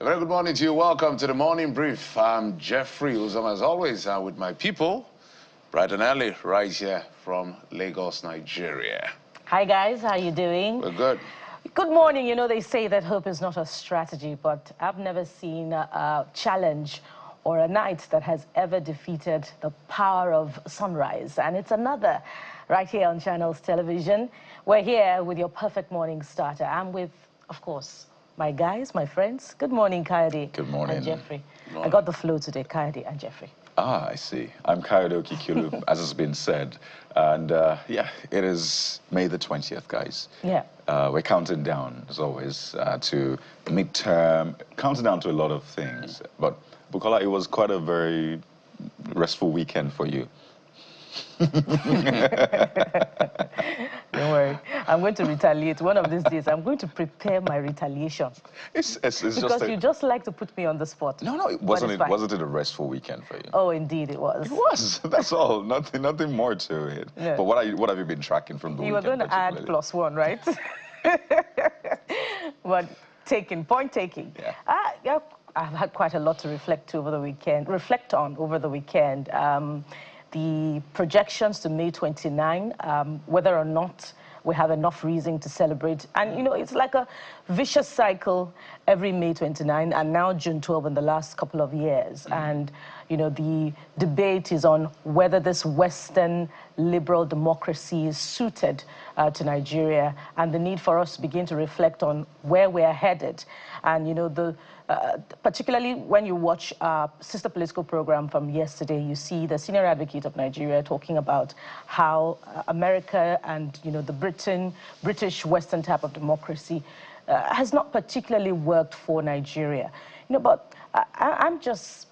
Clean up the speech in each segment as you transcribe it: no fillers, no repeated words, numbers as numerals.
A very good morning to you. Welcome to the Morning Brief. I'm Jeffrey Uzom, as always, with my people, bright and early, right here from Lagos, Nigeria. Hi, guys. How you doing? We're good. Good morning. You know, they say that hope is not a strategy, but I've never seen a challenge or a night that has ever defeated the power of sunrise. And it's another right here on Channels Television. We're here with your perfect morning starter. I'm with, of course, my guys, my friends. Good morning, Kayode. Good morning. And Jeffrey. I got the flow today, Kayode and Jeffrey. Ah, I see. I'm Kayode Okikulu, as has been said. And yeah, it is May the 20th, guys. Yeah. We're counting down, as always, to midterm, counting down to a lot of things. But, Bukola, it was quite a very restful weekend for you. Don't worry. I'm going to retaliate. One of these days, I'm going to prepare my retaliation. It's because you just like to put me on the spot. No, it wasn't. Wasn't it a restful weekend for you? Oh, indeed, it was. It was. That's all. Nothing more to it. Yeah. But what have you been tracking from the weekend? You were going to add +1, right? But point taking. Yeah. I've had quite a lot to reflect on over the weekend. The projections to May 29, whether or not we have enough reason to celebrate. And, you know, it's like a vicious cycle every May 29 and now June 12 in the last couple of years. And, you know, the debate is on whether this Western liberal democracy is suited to Nigeria and the need for us to begin to reflect on where we're headed. And, you know, particularly when you watch sister political program from yesterday, you see the senior advocate of Nigeria talking about how America and, you know, the British Western type of democracy has not particularly worked for Nigeria. You know, but I'm just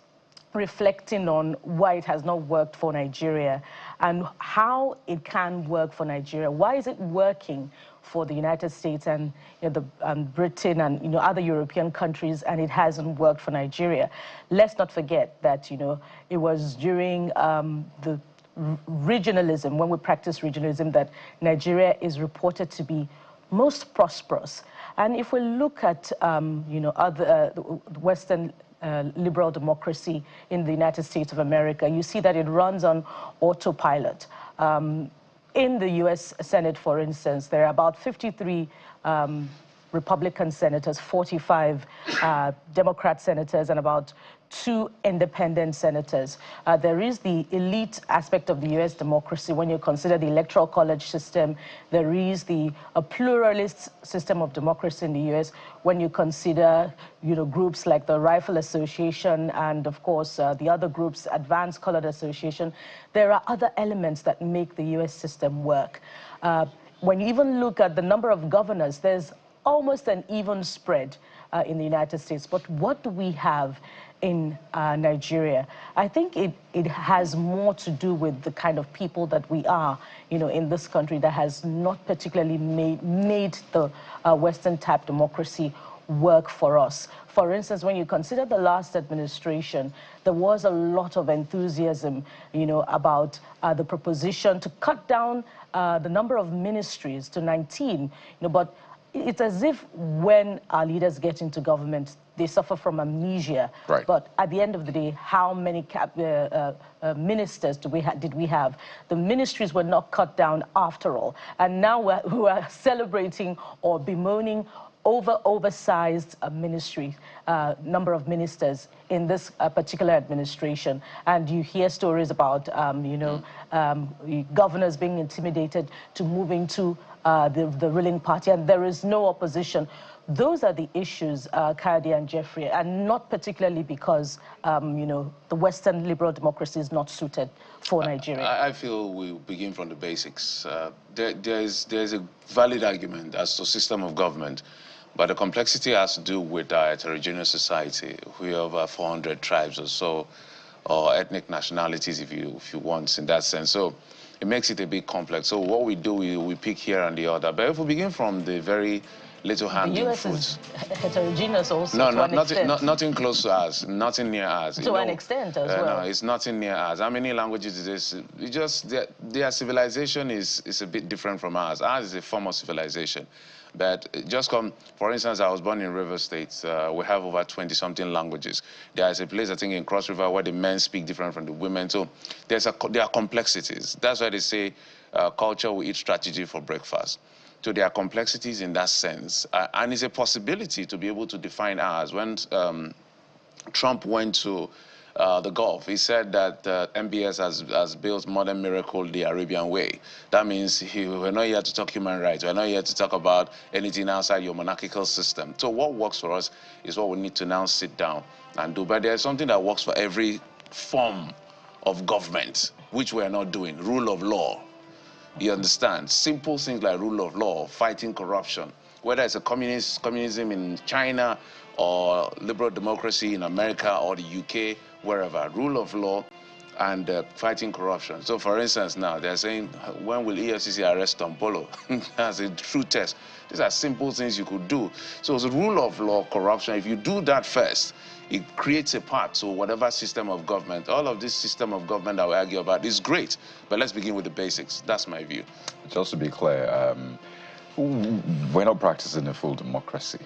reflecting on why it has not worked for Nigeria and how it can work for Nigeria. Why is it working for the United States and, you know, Britain and, you know, other European countries, and it hasn't worked for Nigeria? Let's not forget that, you know, it was during the regionalism, when we practice regionalism, that Nigeria is reported to be most prosperous. And if we look at, you know, other Western liberal democracy in the United States of America, you see that it runs on autopilot. In the U.S. Senate, for instance, there are about 53 Republican senators, 45 Democrat senators, and about 2 independent senators. There is the elite aspect of the U.S. democracy when you consider the electoral college system. There is a pluralist system of democracy in the U.S. when you consider, you know, groups like the Rifle Association and, of course, the other groups, Advanced Colored Association. There are other elements that make the U.S. system work. When you even look at the number of governors, there's almost an even spread in the United States. But what do we have in Nigeria? I think it has more to do with the kind of people that we are, you know, in this country that has not particularly made the Western type democracy work for us. For instance, when you consider the last administration, there was a lot of enthusiasm, you know, about the proposition to cut down the number of ministries to 19, you know, but it's as if when our leaders get into government, they suffer from amnesia. Right. But at the end of the day, how many ministers did we have? The ministries were not cut down after all. And now we're celebrating or bemoaning oversized ministry, number of ministers in this particular administration. And you hear stories about, you know, governors being intimidated to move into the ruling party, and there is no opposition. Those are the issues, Kayode and Jeffrey, and not particularly because, you know, the Western liberal democracy is not suited for Nigeria. I feel we begin from the basics. There's a valid argument as to system of government, but the complexity has to do with our heterogeneous society. We have 400 tribes or so, or ethnic nationalities, if you want, in that sense. So it makes it a bit complex. So what we do, we pick here and the other. But if we begin from the very little handling fruits. The US is heterogeneous also. No, nothing close to us, nothing near us. To an extent as well. No, it's nothing near us. How many languages is this? It's just their civilization is a bit different from ours. Ours is a form of civilization. But just come, for instance, I was born in River State. We have over 20-something languages. There is a place, I think, in Cross River where the men speak different from the women. So there are complexities. That's why they say culture will eat strategy for breakfast. So there are complexities in that sense. And it's a possibility to be able to define ours. When Trump went to the Gulf, he said that MBS has built modern miracle the Arabian way. That means we're not here to talk human rights. We're not here to talk about anything outside your monarchical system. So what works for us is what we need to now sit down and do. But there's something that works for every form of government, which we're not doing. Rule of law. You understand? Simple things like rule of law, fighting corruption. Whether it's a communism in China or liberal democracy in America or the UK, wherever, rule of law and fighting corruption. So for instance now, they're saying, when will EFCC arrest Tompolo? That's a true test. These are simple things you could do. So the rule of law, corruption, if you do that first, it creates a path to whatever system of government. All of this system of government that we argue about is great, but let's begin with the basics. That's my view. Just to be clear, we're not practicing a full democracy.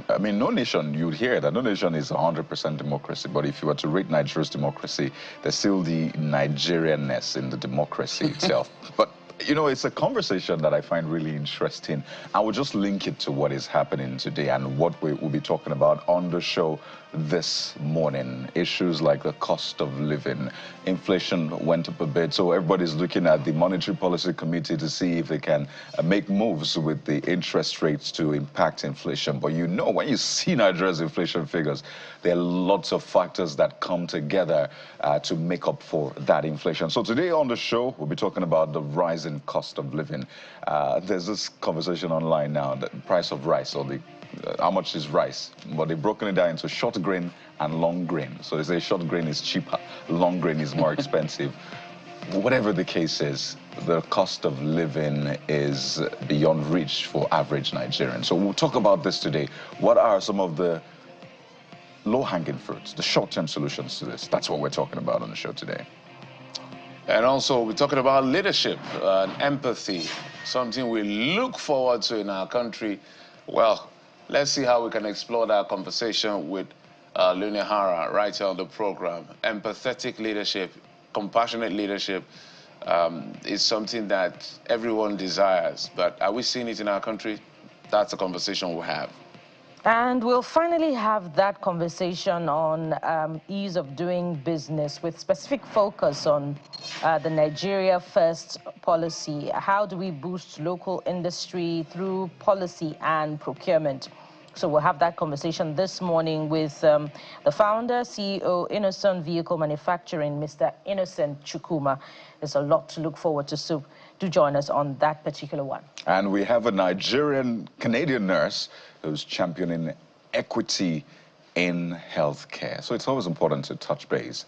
I mean, no nation, you'd hear that no nation is 100% democracy, but if you were to rate Nigeria's democracy, there's still the Nigerianness in the democracy itself. But you know, it's a conversation that I find really interesting. I will just link it to what is happening today and what we will be talking about on the show this morning. Issues like the cost of living. Inflation went up a bit, so everybody's looking at the Monetary Policy Committee to see if they can make moves with the interest rates to impact inflation. But you know, when you see Nigeria's inflation figures, there are lots of factors that come together to make up for that inflation. So today on the show, we'll be talking about the rising cost of living. There's this conversation online now, the price of rice, or the how much is rice? But they've broken it down into short grain and long grain. So they say short grain is cheaper, long grain is more expensive. Whatever the case is, the cost of living is beyond reach for average Nigerians. So we'll talk about this today. What are some of the low-hanging fruits, the short-term solutions to this? That's what we're talking about on the show today. And also, we're talking about leadership and empathy, something we look forward to in our country. Well, let's see how we can explore that conversation with Lunihara right here on the program. Empathetic leadership, compassionate leadership is something that everyone desires. But are we seeing it in our country? That's a conversation we'll have. And we'll finally have that conversation on ease of doing business with specific focus on the Nigeria First policy. How do we boost local industry through policy and procurement? So we'll have that conversation this morning with the founder, CEO, Innoson Vehicle Manufacturing, Mr. Innoson Chukwuma. There's a lot to look forward to, so do join us on that particular one. And we have a Nigerian-Canadian nurse who's championing equity in healthcare. So it's always important to touch base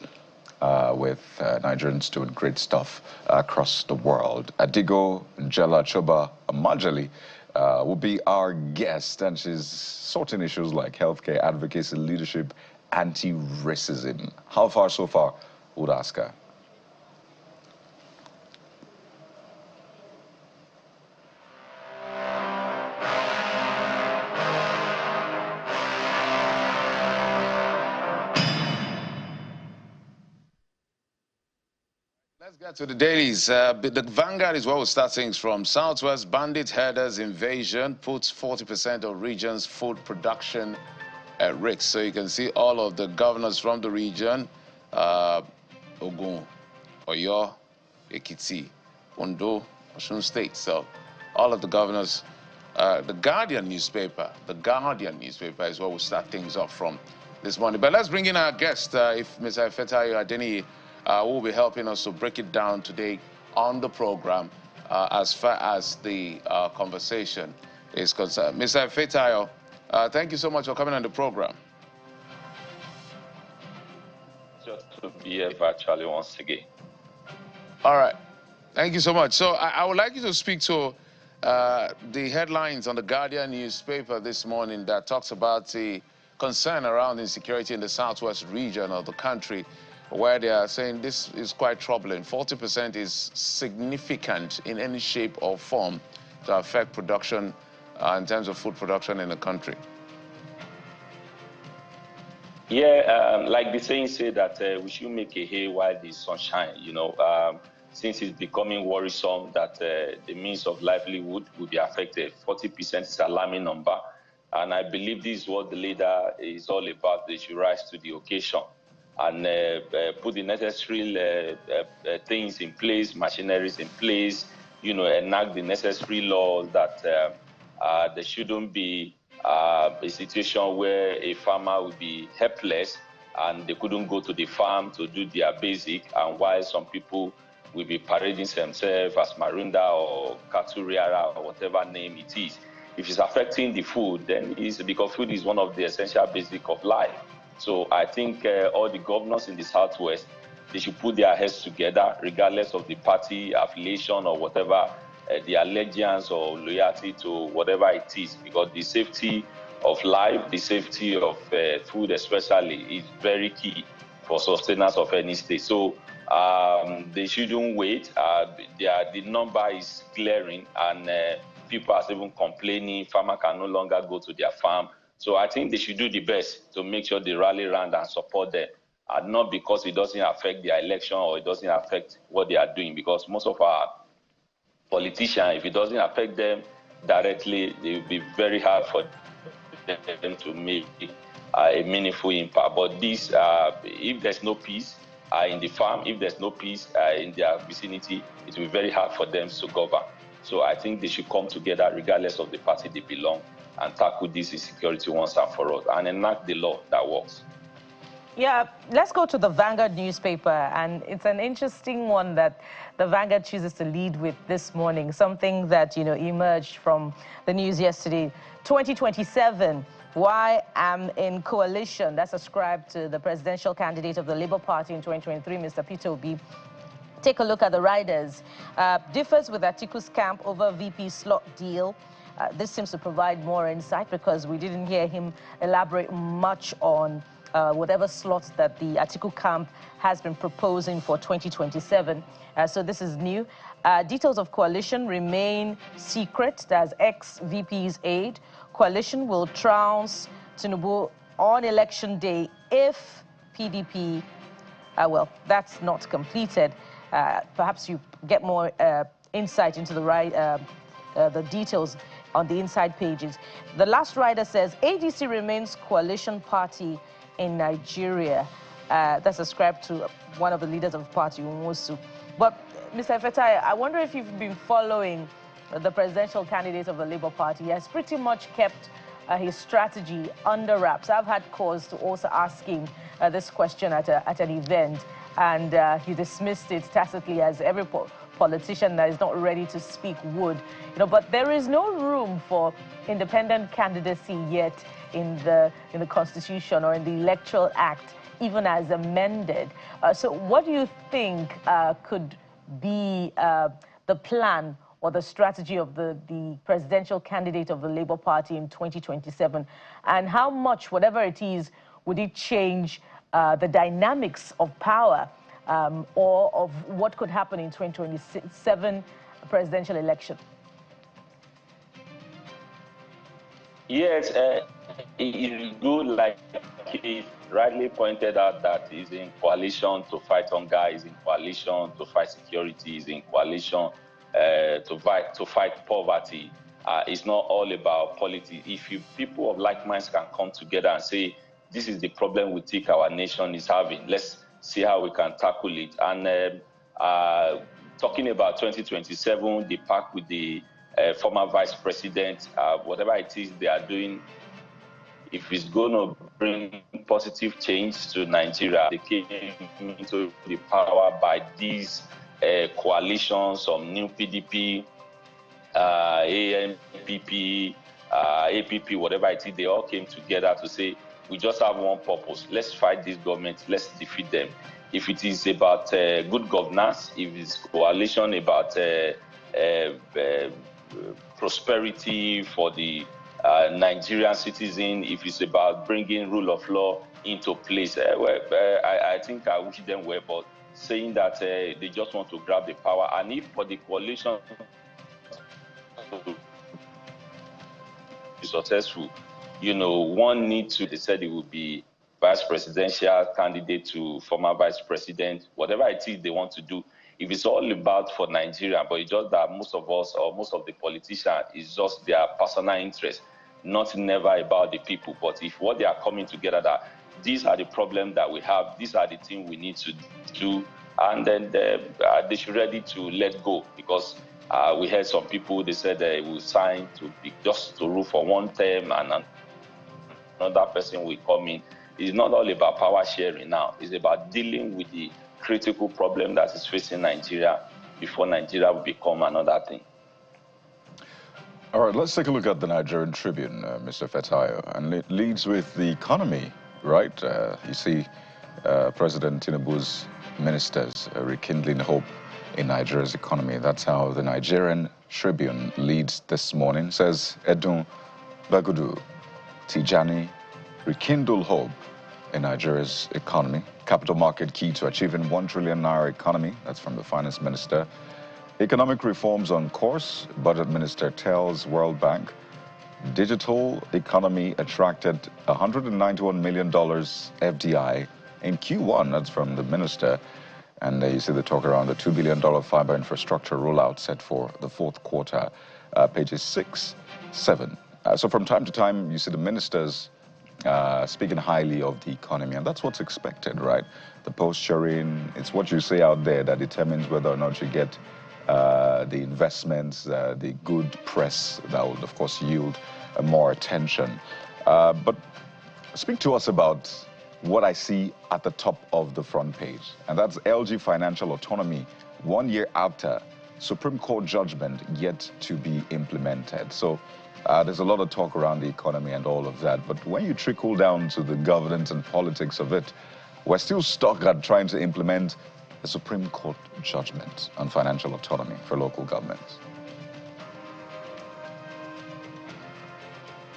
with Nigerians doing great stuff across the world. Adigo Njela Choba Majali will be our guest, and she's sorting issues like healthcare, advocacy, leadership, anti-racism. How far so far, would ask her. Let's get to the dailies. The Vanguard is where we'll start things from. Southwest bandit herders invasion puts 40% of region's food production at risk. So you can see all of the governors from the region, Ogun, Oyo, Ekiti, Ondo, Osun State. So all of the governors, the Guardian newspaper is where we'll start things off from this morning. But let's bring in our guest, if Mr. Fetayo Adeni will be helping us to break it down today on the program as far as the conversation is concerned. Mr. Fetayo, thank you so much for coming on the program. Just to be here virtually once again. All right. Thank you so much. So I would like you to speak to the headlines on the Guardian newspaper this morning that talks about the concern around insecurity in the southwest region of the country, where they are saying this is quite troubling. 40% is significant in any shape or form to affect production in terms of food production in the country? Yeah, like the saying say that we should make a hay while the sun shines, since it's becoming worrisome that the means of livelihood will be affected. 40% is an alarming number. And I believe this is what the leader is all about. They should rise to the occasion and put the necessary things in place, machineries in place, enact the necessary laws that there shouldn't be a situation where a farmer will be helpless and they couldn't go to the farm to do their basic, and while some people will be parading themselves as Marinda or Katuriara or whatever name it is. If it's affecting the food, then it's because food is one of the essential basic of life. So I think all the governors in the Southwest, they should put their heads together, regardless of the party affiliation or whatever, the allegiance or loyalty to whatever it is, because the safety of life, the safety of food especially, is very key for sustenance of any state. So they shouldn't wait. The number is glaring, and people are even complaining. Farmers can no longer go to their farm. So I think they should do the best to make sure they rally around and support them, and not because it doesn't affect their election or it doesn't affect what they are doing, because most of our politicians, if it doesn't affect them directly, it will be very hard for them to make a meaningful impact. But this, if there's no peace in the farm, if there's no peace in their vicinity, it will be very hard for them to govern. So I think they should come together regardless of the party they belong and tackle this insecurity once and for all and enact the law that works. Yeah, let's go to the Vanguard newspaper, and it's an interesting one that the Vanguard chooses to lead with this morning, something that, emerged from the news yesterday. 2027, why I'm in coalition, that's ascribed to the presidential candidate of the Labour Party in 2023, Mr. Peter Obi. Take a look at the riders. Differs with Atiku's camp over VP slot deal. This seems to provide more insight because we didn't hear him elaborate much on whatever slots that the Atiku camp has been proposing for 2027. So this is new. Details of coalition remain secret. That's ex-VP's aide. Coalition will trounce Tinubu on election day if PDP, well, that's not completed. Perhaps you get more insight into the details on the inside pages. The last rider says ADC remains coalition party in Nigeria. That's ascribed to one of the leaders of the party, Umusu. But Mr. Fetai, I wonder if you've been following the presidential candidate of the Labour Party. He has pretty much kept his strategy under wraps. I've had cause to also ask him this question at an event, and he dismissed it tacitly, as every politician that is not ready to speak would. But there is no room for independent candidacy yet in the Constitution or in the Electoral Act, even as amended. So what do you think could be the plan or the strategy of the presidential candidate of the Labour Party in 2027? And how much, whatever it is, would it change the dynamics of power or of what could happen in 2027 presidential election? Yes, it is good, like he rightly pointed out, that he's in coalition to fight hunger, he's in coalition to fight security, he's in coalition to fight poverty. It's not all about politics. If people of like minds can come together and say, this is the problem we think our nation is having, let's see how we can tackle it. And talking about 2027, the pact with the former vice president, whatever it is they are doing, if it's going to bring positive change to Nigeria, they came into the power by these coalitions, some new PDP, ANPP, APP, whatever it is, they all came together to say, we just have one purpose. Let's fight this government. Let's defeat them. If it is about good governance, if it's coalition about prosperity for the Nigerian citizen, if it's about bringing rule of law into place, I think I wish them well, but saying that they just want to grab the power, and if for the coalition successful, one needs to, they said it would be vice presidential candidate to former vice president, whatever it is they want to do. If it's all about for Nigeria, but it's just that most of us or most of the politicians is just their personal interest, not never about the people. But if what they are coming together, that these are the problems that we have, these are the things we need to do, and then they should ready to let go, because we heard some people, they said they will sign to be just to rule for one term and another person will come in. It's not all about power sharing now. It's about dealing with the critical problem that is facing Nigeria before Nigeria will become another thing. All right, let's take a look at the Nigerian Tribune, Mr. Fetayo, and it leads with the economy, right? You see President Tinubu's ministers rekindling hope in Nigeria's economy. That's how the Nigerian Tribune leads this morning. Says Edun Bagudu Tijani rekindle hope in Nigeria's economy. Capital market key to achieving 1 trillion naira economy. That's from the finance minister. Economic reforms on course, budget minister tells World Bank. Digital economy attracted $191 million FDI in Q1. That's from the minister. And you see the talk around the $2 billion fiber infrastructure rollout set for the fourth quarter, pages 6, 7. So from time to time, you see the ministers speaking highly of the economy, and that's what's expected, right? The posturing, it's what you say out there that determines whether or not you get the investments, the good press that would, of course, yield more attention. But speak to us about what I see at the top of the front page, and that's LG financial autonomy 1 year after Supreme Court judgment yet to be implemented. So there's a lot of talk around the economy and all of that, but when you trickle down to the governance and politics of it, we're still stuck at trying to implement the Supreme Court judgment on financial autonomy for local governments.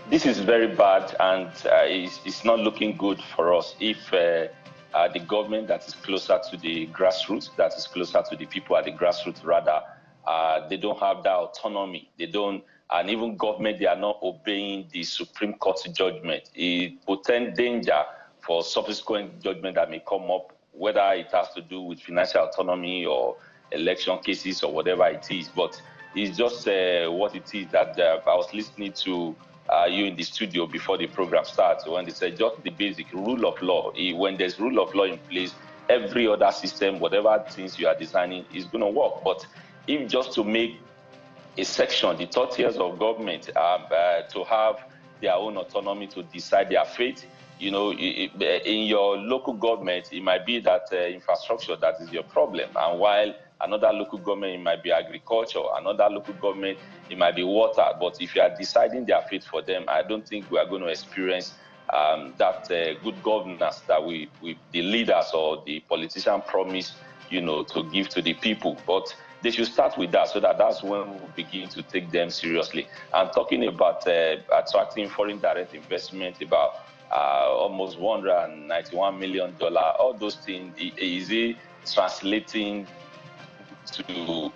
This is very bad, and it's not looking good for us if the government that is closer to the grassroots, that is closer to the people at the grassroots rather, they don't have that autonomy. They don't, and even government, they are not obeying the Supreme Court judgment. It portends danger for subsequent judgment that may come up, whether it has to do with financial autonomy or election cases or whatever it is. But it's just what it is that I was listening to you in the studio before the program starts, when they said just the basic rule of law. When there's rule of law in place, every other system, whatever things you are designing, is going to work. But if just to make a section, the 30 years of government, to have their own autonomy to decide their fate, in your local government, it might be that infrastructure that is your problem. And while another local government, it might be agriculture, another local government, it might be water. But if you are deciding their fate for them, I don't think we are going to experience that good governance that the leaders or the politicians promise, to give to the people. But they should start with that, so that's when we begin to take them seriously. And talking about attracting foreign direct investment, about almost $191 million, all those things, is it translating to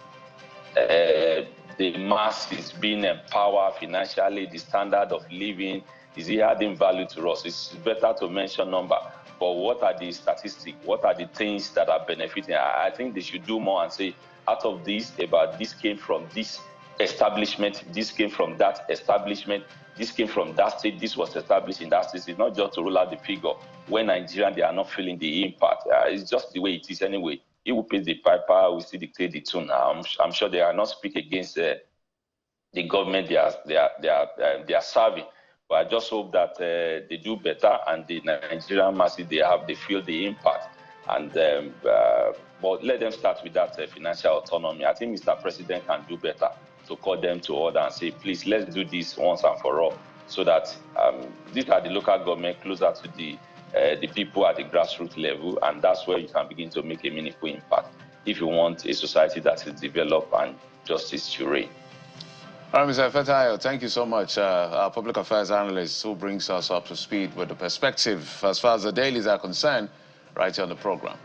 the masses being empowered financially, the standard of living? Is it adding value to us? It's better to mention number, but what are the statistics? What are the things that are benefiting? I think they should do more and say, out of this, about this came from this establishment, this came from that establishment, this came from that state, this was established in that state. It's not just to roll out the figure when Nigerians, they are not feeling the impact. It's just the way it is anyway. He who pays the piper will still dictate the tune. I'm sure they are not speaking against the government they are serving. But I just hope that they do better, and the Nigerian masses, they feel the impact. And but let them start with that financial autonomy. I think Mr. President can do better to call them to order and say, please, let's do this once and for all, so that these are the local government closer to the people at the grassroots level, and that's where you can begin to make a meaningful impact if you want a society that is developed and justice to reign. All right, Mr. Fetayo, thank you so much. Our public affairs analyst who brings us up to speed with the perspective as far as the dailies are concerned right here on the program.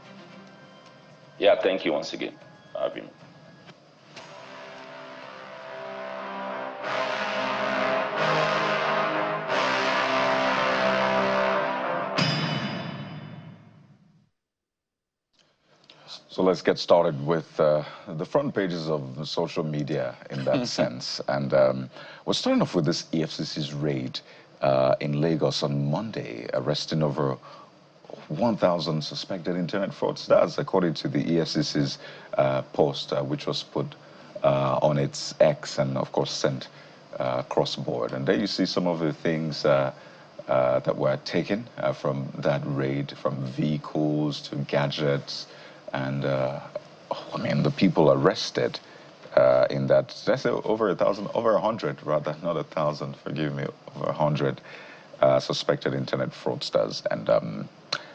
Yeah, thank you once again for having me. So let's get started with the front pages of the social media in that sense. And we're starting off with this EFCC's raid in Lagos on Monday, arresting over 1,000 suspected internet fraudsters, according to the EFCC's post, which was put on its X and, of course, sent cross-board. And there you see some of the things that were taken from that raid, from vehicles to gadgets. And I mean, the people arrested in that, did I say over 1,000? Over 100, rather, not 1,000, forgive me, over 100 suspected internet fraudsters. And,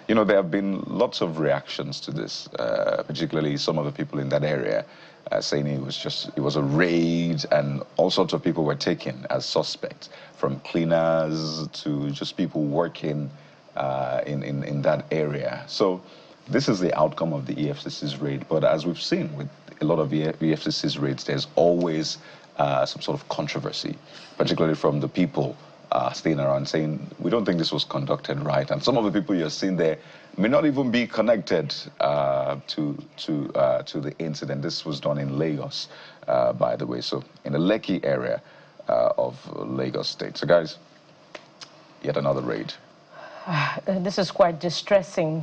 you know, there have been lots of reactions to this, particularly some of the people in that area saying it was a raid, and all sorts of people were taken as suspects, from cleaners to just people working in that area. So this is the outcome of the EFCC's raid. But as we've seen with a lot of the EFCC's raids, there's always some sort of controversy, particularly from the people staying around saying, we don't think this was conducted right. And some of the people you're seeing there may not even be connected to the incident. This was done in Lagos, by the way, so in the Lekki area of Lagos State. So guys, yet another raid. This is quite distressing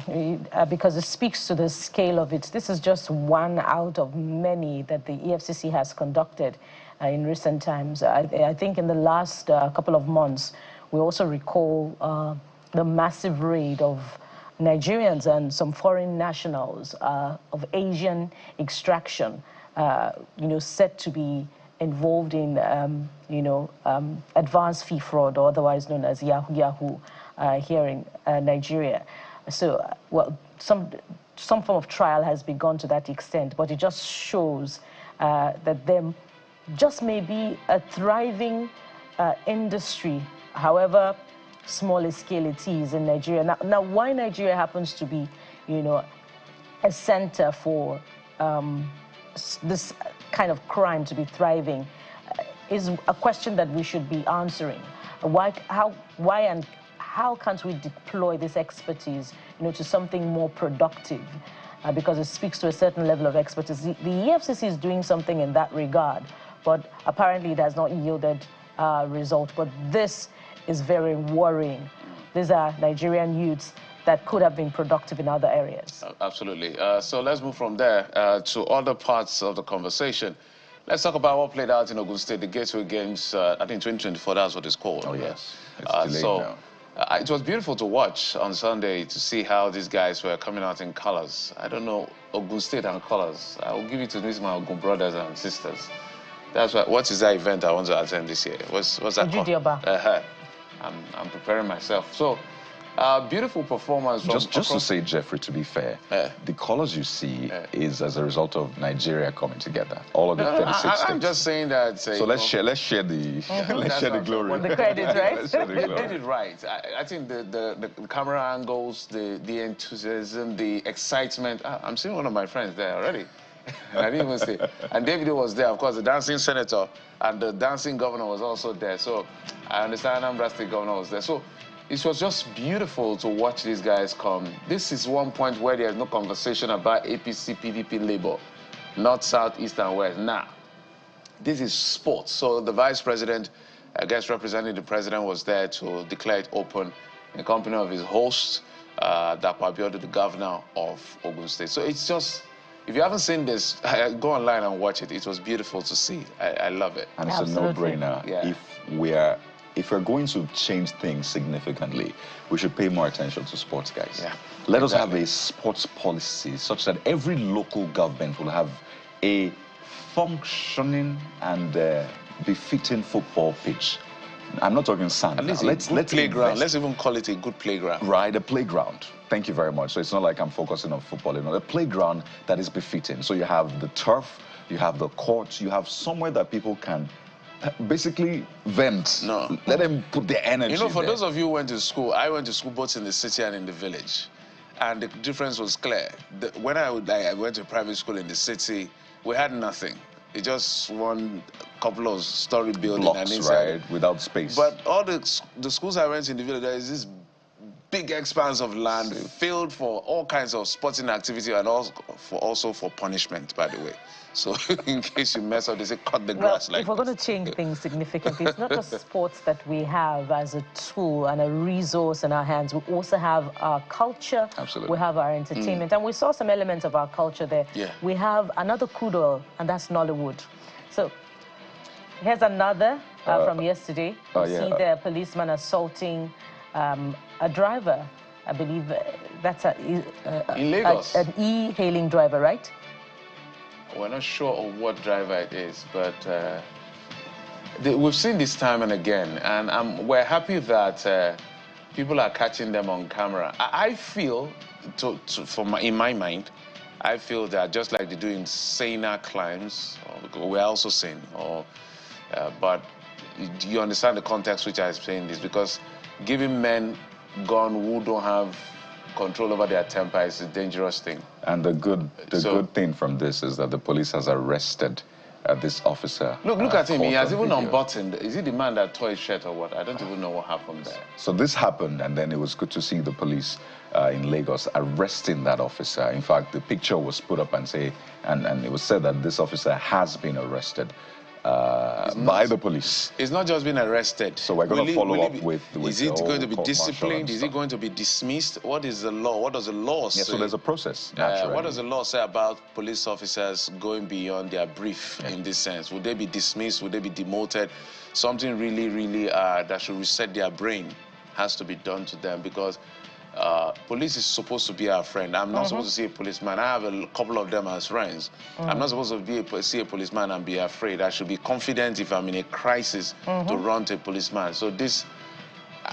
because it speaks to the scale of it. This is just one out of many that the EFCC has conducted in recent times. I think in the last couple of months, we also recall the massive raid of Nigerians and some foreign nationals of Asian extraction, you know, said to be involved in, advanced fee fraud, or otherwise known as Yahoo here in Nigeria. So, well, some form of trial has begun to that extent, but it just shows that there just may be a thriving industry, however small a scale it is in Nigeria. Now, why Nigeria happens to be, you know, a center for this kind of crime to be thriving is a question that we should be answering. Why and how can't we deploy this expertise, you know, to something more productive? Because it speaks to a certain level of expertise. The EFCC is doing something in that regard, but apparently it has not yielded result. But this is very worrying. These are Nigerian youths that could have been productive in other areas. Absolutely. So let's move from there to other parts of the conversation. Let's talk about what played out in Ogun State, the Gateway Games, I think 2024, that's what it's called. Oh, yes. It's delayed now. It was beautiful to watch on Sunday to see how these guys were coming out in colors. I don't know, Ogun State and colors. I will give it to these my Ogun brothers and sisters. That's what is that event I want to attend this year? What's that called? I'm preparing myself. So, beautiful performance. Just to say, Jeffrey, to be fair, the colors you see is as a result of Nigeria coming together. All of the 36 states. I'm just saying that. So let's share the glory. The credit, right? They did it right. I think the camera angles, the enthusiasm, the excitement. I'm seeing one of my friends there already. And I didn't even see. And David was there, of course, the dancing senator, and the dancing governor was also there. So I understand Anambra State governor was there. So it was just beautiful to watch these guys come. This is one point where there's no conversation about APC, PDP, Labour, North, South, East, and West. Now, this is sports. So the vice president, I guess representing the president, was there to declare it open in company of his host, Dapo Abiodun, the governor of Ogun State. So it's just, if you haven't seen this, go online and watch it. It was beautiful to see. I love it. And it's Absolutely. a no-brainer. Yeah. If we're going to change things significantly, we should pay more attention to sports, guys. Yeah, Let us have a sports policy such that every local government will have a functioning and befitting football pitch. I'm not talking sand. At least let's playground. Invest. Let's even call it a good playground. Right, a playground. Thank you very much. So it's not like I'm focusing on football, you know, a playground that is befitting. So you have the turf, you have the courts, you have somewhere that people can basically vent. No. Let them put their energy. You know, for there. those of you who went to school, I went to school both in the city and in the village. And the difference was clear. When I went to private school in the city, we had nothing. It just one couple of story building blocks, and inside. right, without space. But all the schools I went to in the village, there is this big expanse of land filled for all kinds of sporting activity and also for punishment, by the way. So in case you mess up, they say cut the grass like if we're going to change things significantly, it's not just sports that we have as a tool and a resource in our hands. We also have our culture. Absolutely. We have our entertainment. And we saw some elements of our culture there. Yeah. We have another kudo, and that's Nollywood. So here's another from yesterday. You see the policeman assaulting a driver. I believe that's in Lagos. An e-hailing driver, right? We're not sure of what driver it is, but we've seen this time and again, and we're happy that people are catching them on camera. I feel, in my mind, I feel that just like they do in saner crimes, we're also sane. But do you understand the context which I'm saying this? Because giving men gun who don't have control over their temper is a dangerous thing. And the good thing from this is that the police has arrested this officer. Look at him. He has even unbuttoned. Is he the man that tore his shirt or what? I don't even know what happened there. So this happened, and then it was good to see the police in Lagos arresting that officer. In fact, the picture was put up and it was said that this officer has been arrested by the police. It's not just been arrested. So we're going to follow up with is it going to be disciplined? Is it going to be dismissed? What is the law? What does the law say? Yeah, so there's a process, naturally. What does the law say about police officers going beyond their brief in this sense? Would they be dismissed? Would they be demoted? Something really that should reset their brain has to be done to them, because police is supposed to be our friend. I'm not supposed to see a policeman. I have a couple of them as friends. I'm not supposed to see a policeman and be afraid. I should be confident if I'm in a crisis to run to a policeman. So this,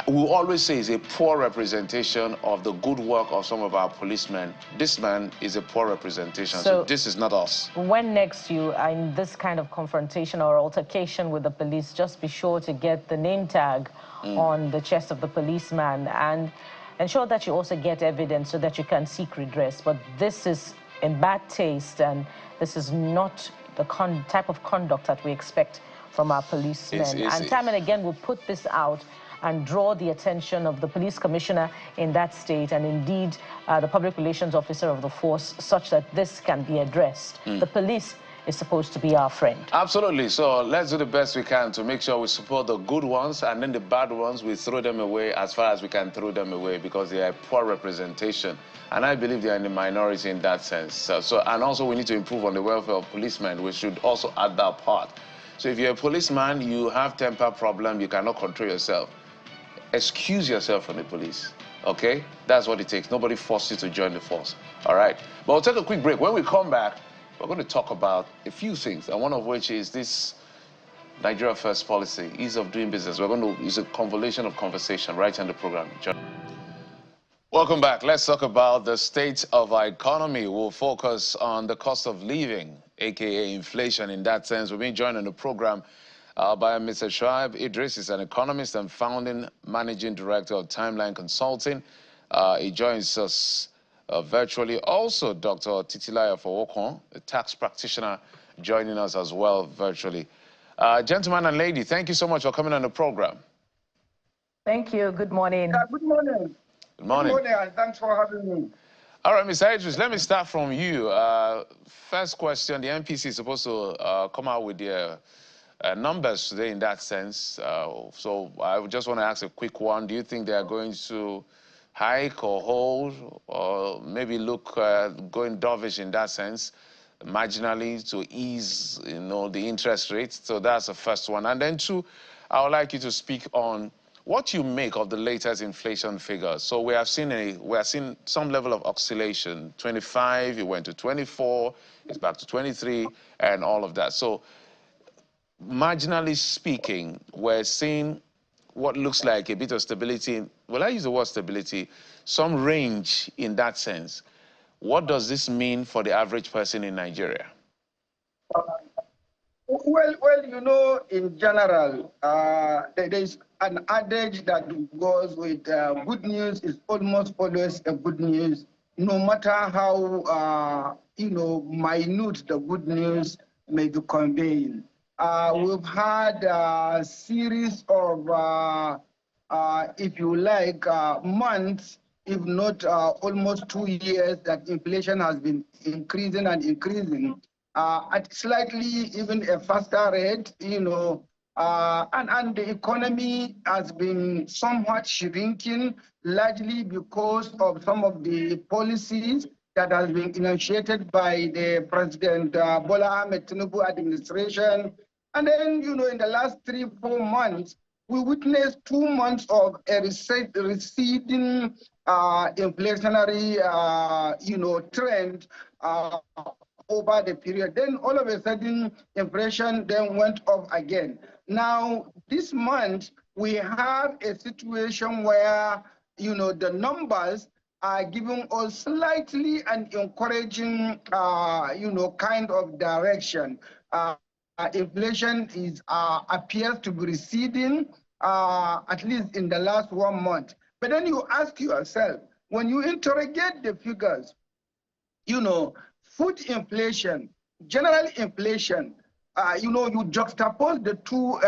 we always say, is a poor representation of the good work of some of our policemen. This man is a poor representation. So this is not us. When next you are in this kind of confrontation or altercation with the police, just be sure to get the name tag on the chest of the policeman and ensure that you also get evidence so that you can seek redress. But this is in bad taste, and this is not the type of conduct that we expect from our policemen. And time and again, we'll put this out and draw the attention of the police commissioner in that state, and indeed the public relations officer of the force, such that this can be addressed. The police is supposed to be our friend. Absolutely. So let's do the best we can to make sure we support the good ones, and then the bad ones, we throw them away as far as we can throw them away, because they are poor representation. And I believe they are in the minority in that sense. And also we need to improve on the welfare of policemen. We should also add that part. So if you're a policeman, you have temper problem, you cannot control yourself, excuse yourself from the police. Okay? That's what it takes. Nobody forced you to join the force. All right? But we'll take a quick break. When we come back, we're going to talk about a few things, and one of which is this Nigeria First policy, ease of doing business. We're going to use a convolution of conversation right in the program. Welcome back. Let's talk about the state of our economy. We'll focus on the cost of living, aka inflation. In that sense, we're being joined on the program by Mr. Shoaib Idris. He's an economist and founding managing director of Timeline Consulting. He joins us virtually. Also, Dr. Titilaya Fowokon, a tax practitioner, joining us as well virtually. Gentlemen and lady, thank you so much for coming on the program. Thank you. Good morning. Good morning. Good morning. Good morning, and thanks for having me. All right, Mr. Idris, let me start from you. First question, the NPC is supposed to come out with their numbers today in that sense. So I just want to ask a quick one. Do you think they are going to hike or hold, or maybe look going dovish in that sense, marginally, to ease, the interest rate? So that's the first one. And then two, I would like you to speak on what you make of the latest inflation figures. So we have seen some level of oscillation. 25, it went to 24, it's back to 23, and all of that. So marginally speaking, we're seeing what looks like a bit of stability. Well, I use the word stability, some range in that sense. What does this mean for the average person in Nigeria? Well, in general, there is an adage that goes with good news is almost always a good news, no matter how, minute the good news may be conveying. We've had a series of if you like, months, if not almost 2 years, that inflation has been increasing and increasing at slightly even a faster rate, and the economy has been somewhat shrinking, largely because of some of the policies that has been initiated by the President Bola Ahmed Tinubu administration. And then, in the last 3-4 months, we witnessed 2 months of a receding inflationary, trend over the period. Then all of a sudden, inflation then went up again. Now, this month, we have a situation where, the numbers are giving us slightly an encouraging, kind of direction. Inflation appears to be receding, at least in the last 1 month. But then you ask yourself, when you interrogate the figures, food inflation, general inflation, you juxtapose the two,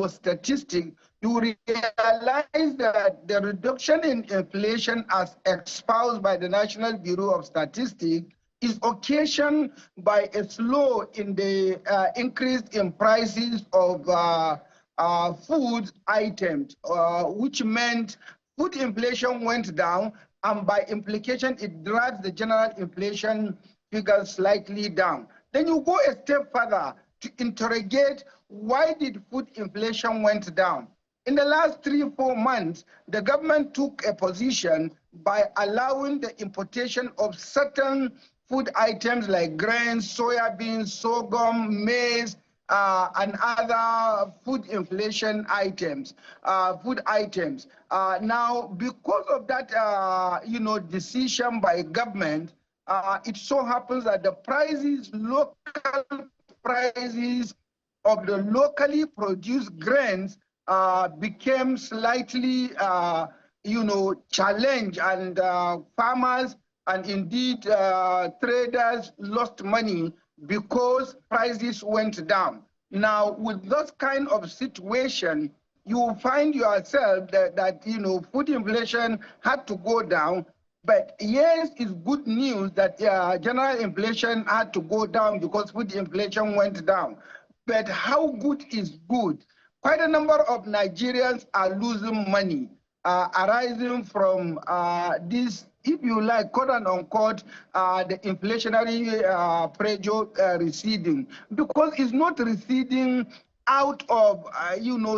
statistics, you realize that the reduction in inflation as espoused by the National Bureau of Statistics is occasioned by a slow in the increase in prices of food items, which meant food inflation went down, and by implication, it drags the general inflation figures slightly down. Then you go a step further to interrogate why did food inflation went down. In the last 3-4 months, the government took a position by allowing the importation of certain food items like grains, soybeans, sorghum, maize, and other food inflation items, now, because of that, decision by government, it so happens that the local prices of the locally produced grains became slightly, challenged, and farmers and indeed traders lost money because prices went down. Now, with this kind of situation, you find yourself that food inflation had to go down. But yes, it's good news that general inflation had to go down because food inflation went down. But how good is good? Quite a number of Nigerians are losing money arising from this, if you like, quote and unquote, the inflationary pressure receding, because it's not receding out of,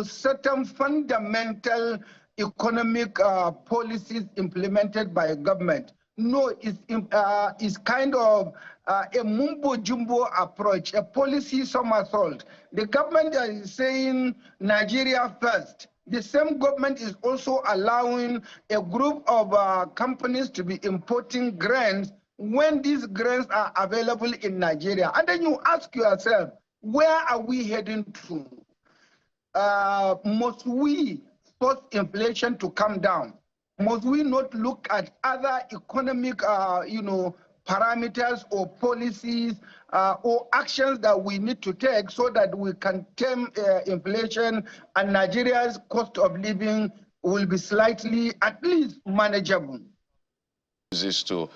certain fundamental economic policies implemented by government. No, it's kind of a mumbo-jumbo approach, a policy somersault. The government is saying Nigeria first. The same government is also allowing a group of companies to be importing grains when these grains are available in Nigeria. And then you ask yourself, where are we heading to? Must we force inflation to come down? Must we not look at other economic, parameters or policies or actions that we need to take so that we can tame inflation and Nigeria's cost of living will be slightly, at least, manageable? Is to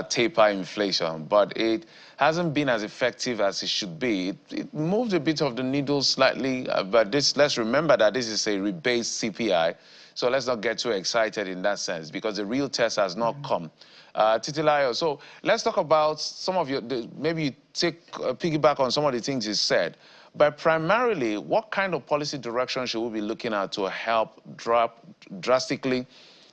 taper inflation, but it hasn't been as effective as it should be. It moved a bit of the needle slightly, but let's remember that this is a rebased CPI, so let's not get too excited in that sense because the real test has not come. Titilayo, so let's talk about some of maybe you take piggyback on some of the things you said, but primarily, what kind of policy direction should we be looking at to help drastically,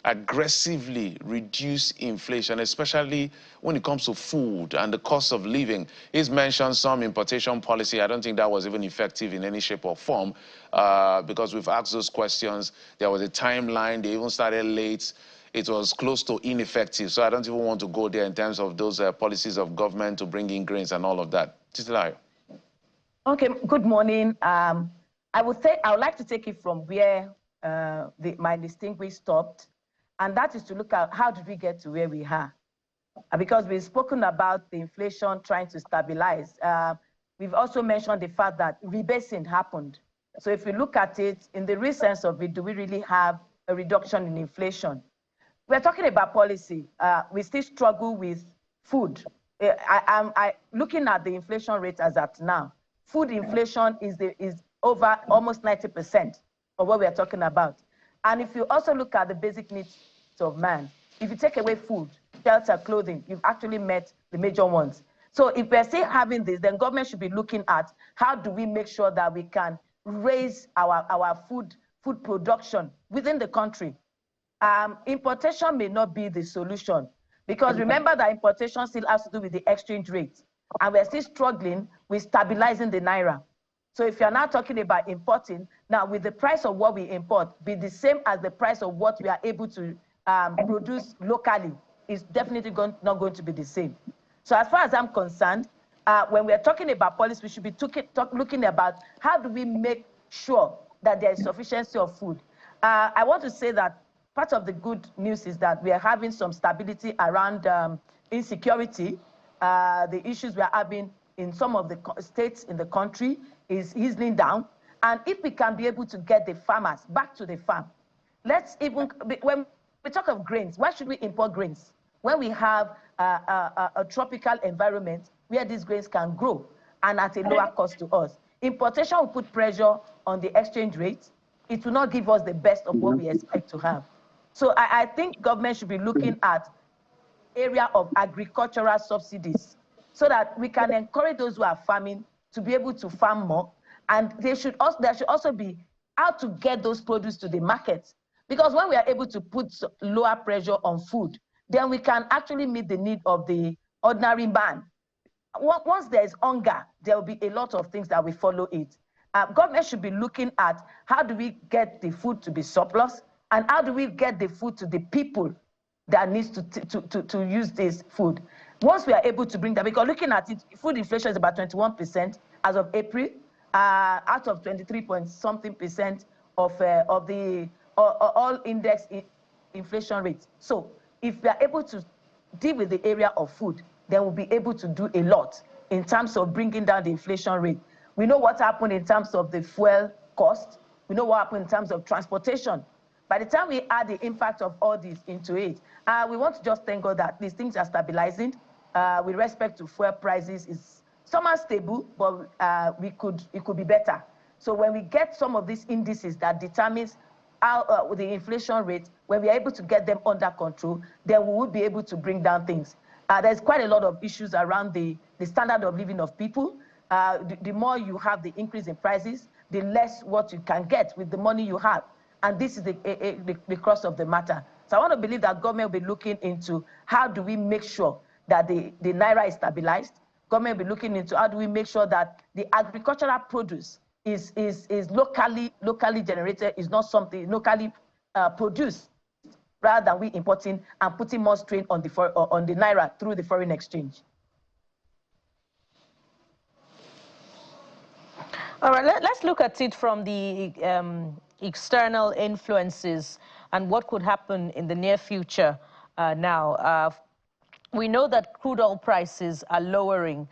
aggressively reduce inflation, especially when it comes to food and the cost of living? He's mentioned some importation policy. I don't think that was even effective in any shape or form because we've asked those questions. There was a timeline. They even started late. It was close to ineffective. So I don't even want to go there in terms of those policies of government to bring in grains and all of that. Titilayo. Okay, good morning. I would like to take it from where my distinguished stopped, and that is to look at how did we get to where we are. Because we've spoken about the inflation trying to stabilize. We've also mentioned the fact that rebasing happened. So if we look at it in the real sense of it, do we really have a reduction in inflation. We're talking about policy. We still struggle with food. I'm looking at the inflation rate as at now. Food inflation is over almost 90% of what we are talking about. And if you also look at the basic needs of man, if you take away food, shelter, clothing, you've actually met the major ones. So if we're still having this, then government should be looking at how do we make sure that we can raise our food production within the country. Importation may not be the solution, because remember that importation still has to do with the exchange rate, and we're still struggling with stabilizing the naira. So if you're now talking about importing, now with the price of what we import be the same as the price of what we are able to produce locally, is definitely not going to be the same. So as far as I'm concerned, when we're talking about policy, we should be looking about how do we make sure that there is sufficiency of food. I want to say that part of the good news is that we are having some stability around insecurity. The issues we are having in some of the states in the country is easing down. And if we can be able to get the farmers back to the farm, let's even, when we talk of grains, why should we import grains? When we have a tropical environment where these grains can grow and at a lower cost to us. Importation will put pressure on the exchange rate. It will not give us the best of what we expect to have. So I think government should be looking at area of agricultural subsidies so that we can encourage those who are farming to be able to farm more. And there should also be how to get those produce to the market. Because when we are able to put lower pressure on food, then we can actually meet the need of the ordinary man. Once there is hunger, there will be a lot of things that will follow it. Government should be looking at how do we get the food to be surplus, and how do we get the food to the people that needs to use this food. Once we are able to bring that, because looking at it, food inflation is about 21% as of April, out of 23-point-something% of the all index inflation rates. So if we are able to deal with the area of food, then we'll be able to do a lot in terms of bringing down the inflation rate. We know what happened in terms of the fuel cost. We know what happened in terms of transportation. By the time we add the impact of all this into it, we want to just thank God that these things are stabilizing. With respect to fuel prices, it's somewhat stable, but it could be better. So when we get some of these indices that determines how the inflation rate, when we are able to get them under control, then we will be able to bring down things. There's quite a lot of issues around the standard of living of people. The more you have the increase in prices, the less what you can get with the money you have. And this is the crux of the matter. So I want to believe that government will be looking into how do we make sure that the naira is stabilized. Government will be looking into how do we make sure that the agricultural produce is locally generated, is not something locally produced, rather than we importing and putting more strain on the naira through the foreign exchange. All right, let's look at it from the external influences and what could happen in the near future now. We know that crude oil prices are lowering,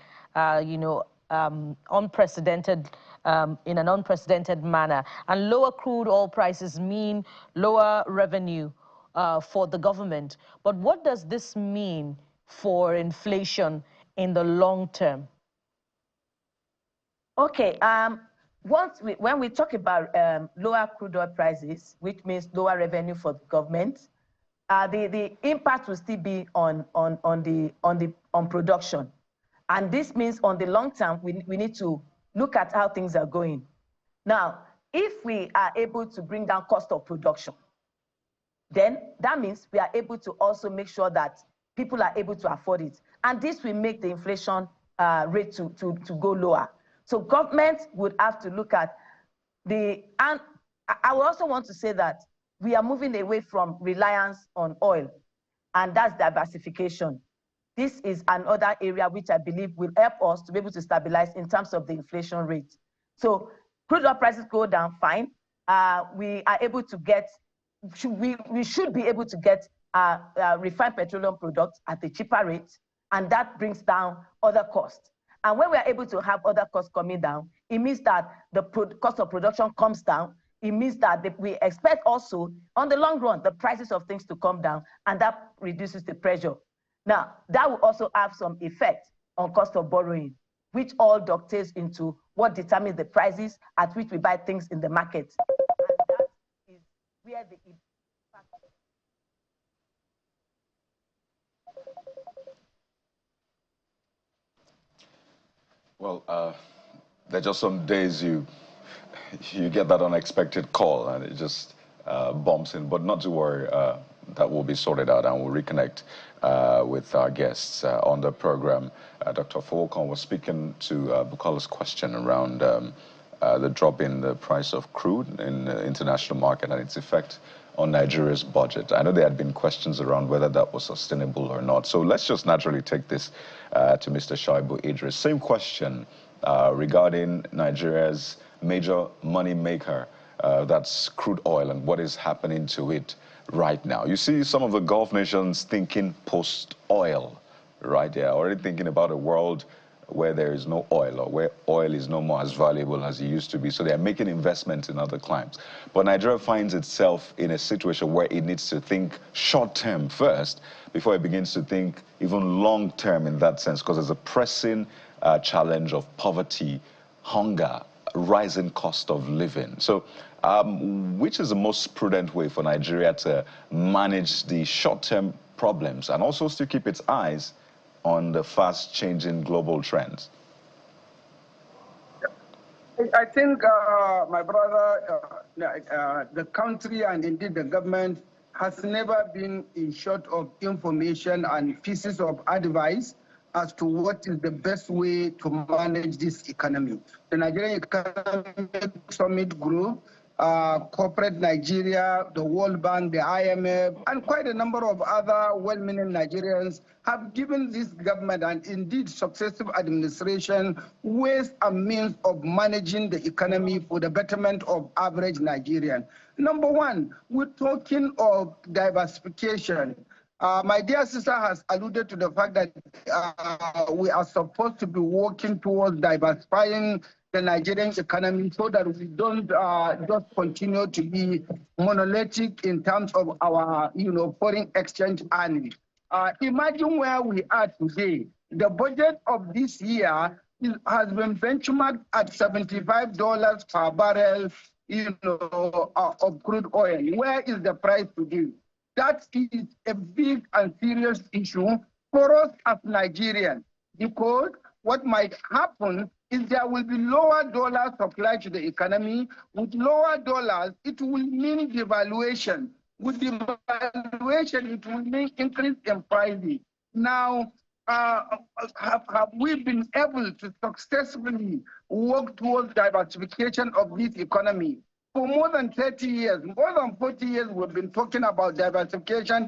unprecedented, in an unprecedented manner. And lower crude oil prices mean lower revenue for the government. But what does this mean for inflation in the long term? Okay, when we talk about lower crude oil prices, which means lower revenue for the government, the impact will still be on production. And this means on the long term, we need to look at how things are going. Now, if we are able to bring down cost of production, then that means we are able to also make sure that people are able to afford it. And this will make the inflation rate to go lower. So government would have to look at and I would also want to say that we are moving away from reliance on oil, and that's diversification. This is another area which I believe will help us to be able to stabilize in terms of the inflation rate. So crude oil prices go down, fine. We are able to get, we should be able to get refined petroleum products at a cheaper rate, and that brings down other costs. And when we are able to have other costs coming down, it means that the cost of production comes down. it means that we expect also, on the long run, the prices of things to come down, and that reduces the pressure. Now, that will also have some effect on cost of borrowing, which all dovetails into what determines the prices at which we buy things in the market. And that is where the impact. Well, there are just some days you get that unexpected call and it just bumps in, but not to worry. That will be sorted out, and we'll reconnect with our guests on the program. Dr. Fowokon was speaking to Bukala's question around the drop in the price of crude in the international market and its effect on Nigeria's budget. I know there had been questions around whether that was sustainable or not. So let's just naturally take this to Mr. Shaibu Idris. Same question regarding Nigeria's major money maker, that's crude oil, and what is happening to it right now. You see some of the Gulf nations thinking post-oil, right? They're already thinking about a world where there is no oil, or where oil is no more as valuable as it used to be. So they're making investments in other climes. But Nigeria finds itself in a situation where it needs to think short-term first before it begins to think even long-term in that sense, because there's a pressing challenge of poverty, hunger, rising cost of living. So which is the most prudent way for Nigeria to manage the short-term problems and also still keep its eyes on the fast-changing global trends? I think, my brother, the country and indeed the government has never been in short of information and pieces of advice as to what is the best way to manage this economy. The Nigerian Economic Summit Group, Corporate Nigeria, the World Bank, the IMF, and quite a number of other well-meaning Nigerians have given this government and indeed successive administration ways and means of managing the economy for the betterment of average Nigerian. Number one, we're talking of diversification. My dear sister has alluded to the fact that we are supposed to be working towards diversifying the Nigerian economy so that we don't just continue to be monolithic in terms of our, foreign exchange earnings. Imagine where we are today. The budget of this year has been benchmarked at $75 per barrel, of crude oil. Where is the price today? That is a big and serious issue for us as Nigerians, because what might happen is there will be lower dollar supply to the economy. With lower dollars, it will mean devaluation. With devaluation, it will mean increase in prices. Now, have we been able to successfully work towards diversification of this economy? For more than 30 years, more than 40 years, we've been talking about diversification,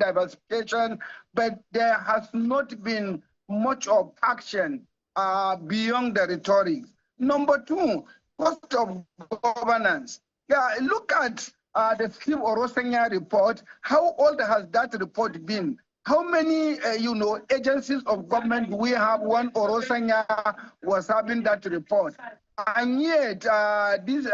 but there has not been much of action beyond the rhetoric. Number two, cost of governance. Yeah, look at the Steve Orosanya report. How old has that report been? How many, agencies of government do we have when Orosanya was having that report? And yet, this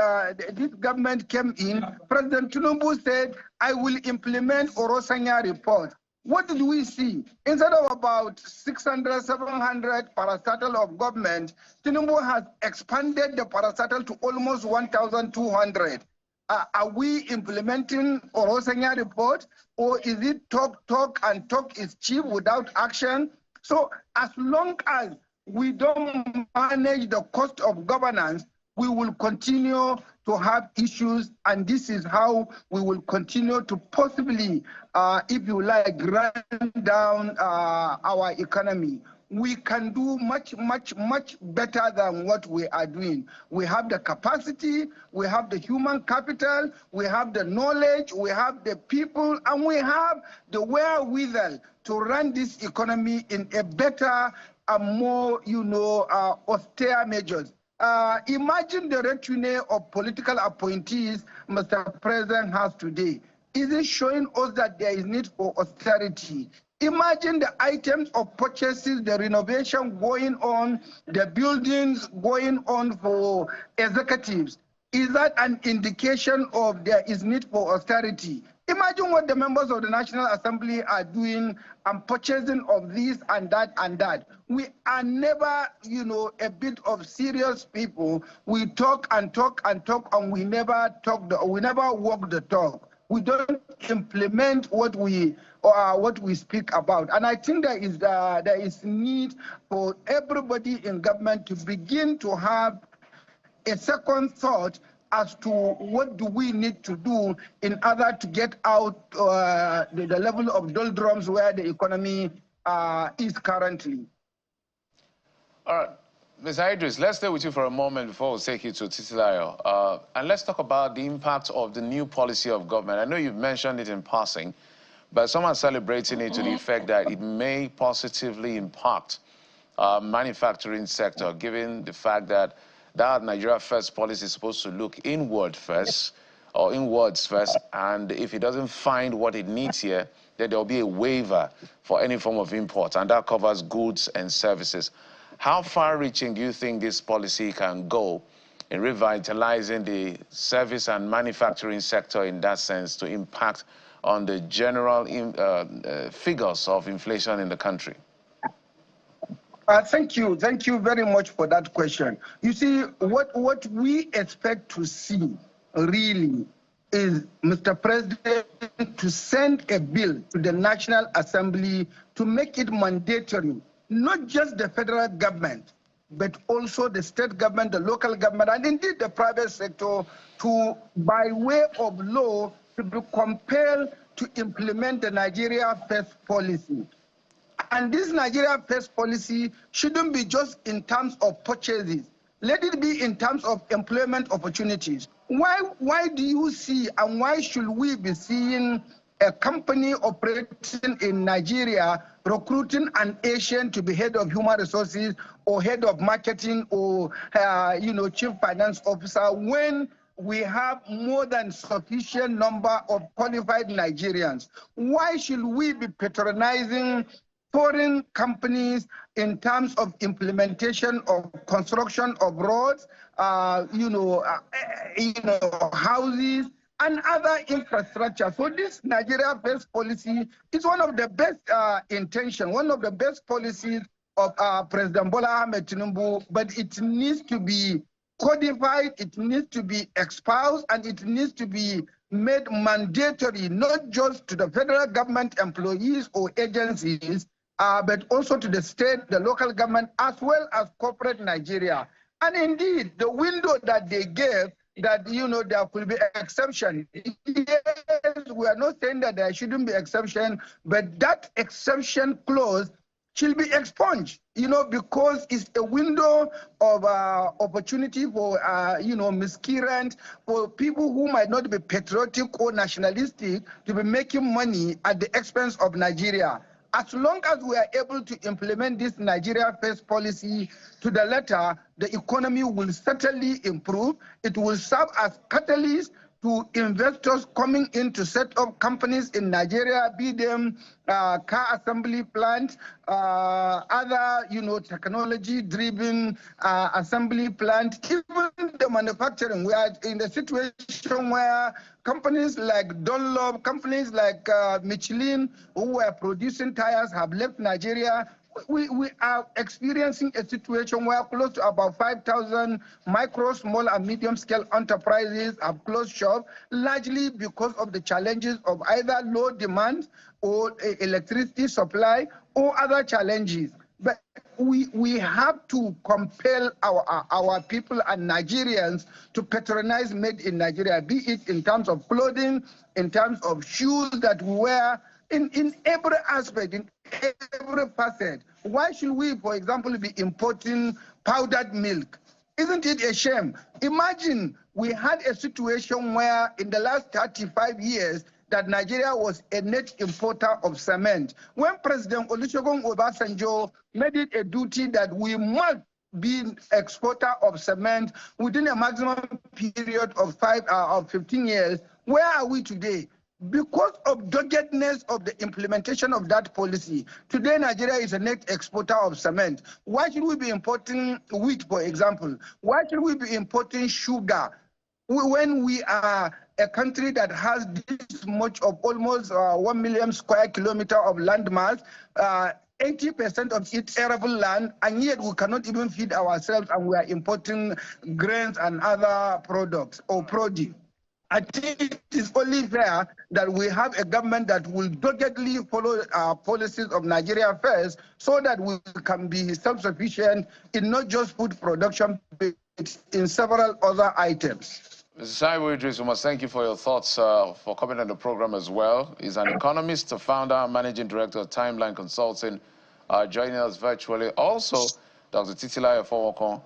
government came in. President Tinubu said, I will implement Orosanya report. What did we see? Instead of about 600, 700 parastatal of government, Tinubu has expanded the parastatal to almost 1,200. Are we implementing Orosanya report, or is it talk, and talk is cheap without action? So as long as we don't manage the cost of governance, we will continue to have issues, and this is how we will continue to possibly, if you like, run down our economy. We can do much, much, much better than what we are doing. We have the capacity, we have the human capital, we have the knowledge, we have the people, and we have the wherewithal to run this economy in a better and more, austere measures. Imagine the retinue of political appointees Mr. President has today. Is it showing us that there is need for austerity? Imagine the items of purchases, the renovation going on, the buildings going on for executives. Is that an indication of there is need for austerity? Imagine what the members of the National Assembly are doing and purchasing of this and that and that. We are never, a bit of serious people. We talk and talk and talk, and we never walk the talk. We don't implement what we speak about. And I think there is need for everybody in government to begin to have a second thought as to what do we need to do in order to get out the level of doldrums where the economy is currently. All right, Ms. Idris, let's stay with you for a moment before we take you to Titilayo. And let's talk about the impact of the new policy of government. I know you've mentioned it in passing, but some are celebrating it to the effect that it may positively impact manufacturing sector, given the fact that Nigeria First policy is supposed to look inward first, or inwards first, and if it doesn't find what it needs here, then there'll be a waiver for any form of import, and that covers goods and services. How far-reaching do you think this policy can go in revitalizing the service and manufacturing sector in that sense to impact on the general figures of inflation in the country? Thank you very much for that question. You see, what we expect to see really is Mr. President to send a bill to the National Assembly to make it mandatory, not just the federal government, but also the state government, the local government, and indeed the private sector to, by way of law, to be compelled to implement the Nigeria First policy. And this Nigeria First policy shouldn't be just in terms of purchases. Let it be in terms of employment opportunities. Why do you see, and why should we be seeing a company operating in Nigeria recruiting an Asian to be head of human resources or head of marketing or chief finance officer when we have more than sufficient number of qualified Nigerians? Why should we be patronizing foreign companies in terms of implementation of construction of roads, houses, and other infrastructure? So this Nigeria First policy is one of the best intentions, one of the best policies of President Bola Ahmed Tinubu, but it needs to be codified, it needs to be espoused, and it needs to be made mandatory, not just to the federal government employees or agencies, but also to the state, the local government, as well as corporate Nigeria. And indeed, the window that they gave, that, there could be exception. Yes, we are not saying that there shouldn't be exception, but that exception clause should be expunged, because it's a window of opportunity for, miscreant, for people who might not be patriotic or nationalistic to be making money at the expense of Nigeria. As long as we are able to implement this Nigeria First policy to the letter, the economy will certainly improve. It will serve as catalyst to investors coming in to set up companies in Nigeria, be them car assembly plants, other, technology-driven assembly plants, even the manufacturing. We are in the situation where companies like Dunlop, companies like Michelin, who were producing tires, have left Nigeria. We are experiencing a situation where close to about 5,000 micro, small, and medium-scale enterprises have closed shop, largely because of the challenges of either low demand or electricity supply or other challenges. But we have to compel our people and Nigerians to patronize made in Nigeria, be it in terms of clothing, in terms of shoes that we wear, in every aspect, in every facet. Why should we, for example, be importing powdered milk? Isn't it a shame? Imagine we had a situation where in the last 35 years that Nigeria was a net importer of cement. When President Olusegun Obasanjo made it a duty that we must be exporter of cement within a maximum period of 15 years, where are we today? Because of doggedness of the implementation of that policy, today Nigeria is a net exporter of cement. Why should we be importing wheat, for example? Why should we be importing sugar? when we are a country that has this much of almost 1 million square kilometer of land mass, 80% of it arable land, and yet we cannot even feed ourselves, and we are importing grains and other products or produce. I think it is only fair that we have a government that will doggedly follow our policies of Nigeria first, so that we can be self-sufficient in not just food production, but in several other items. Mr. Saibu Idris, we must thank you for your thoughts, for coming on the program as well. He's an economist, founder and managing director of Timeline Consulting, joining us virtually. Also, Dr. Titilayo Fowokon,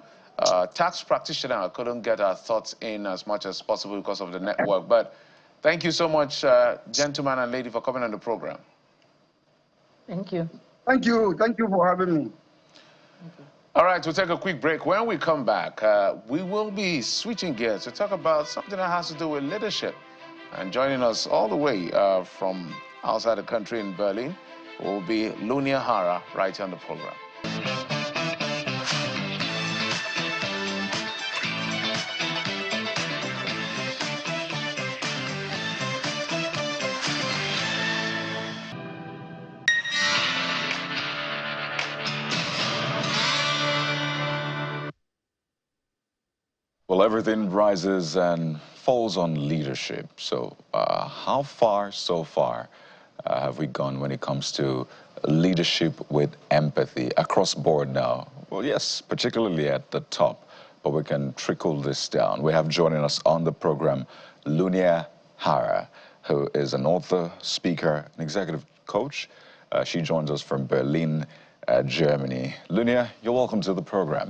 tax practitioner. I couldn't get our thoughts in as much as possible because of the network. But thank you so much, gentlemen and lady, for coming on the program. Thank you. Thank you. Thank you for having me. All right, we'll take a quick break. When we come back, we will be switching gears to talk about something that has to do with leadership. And joining us all the way from outside the country in Berlin will be Lunia Hara, right here on the program. Well, everything rises and falls on leadership. So how far so far have we gone when it comes to leadership with empathy across board now? Well, yes, particularly at the top, but we can trickle this down. We have joining us on the program Lunia Hara, who is an author, speaker, and executive coach. She joins us from Berlin, Germany. Lunia, you're welcome to the program.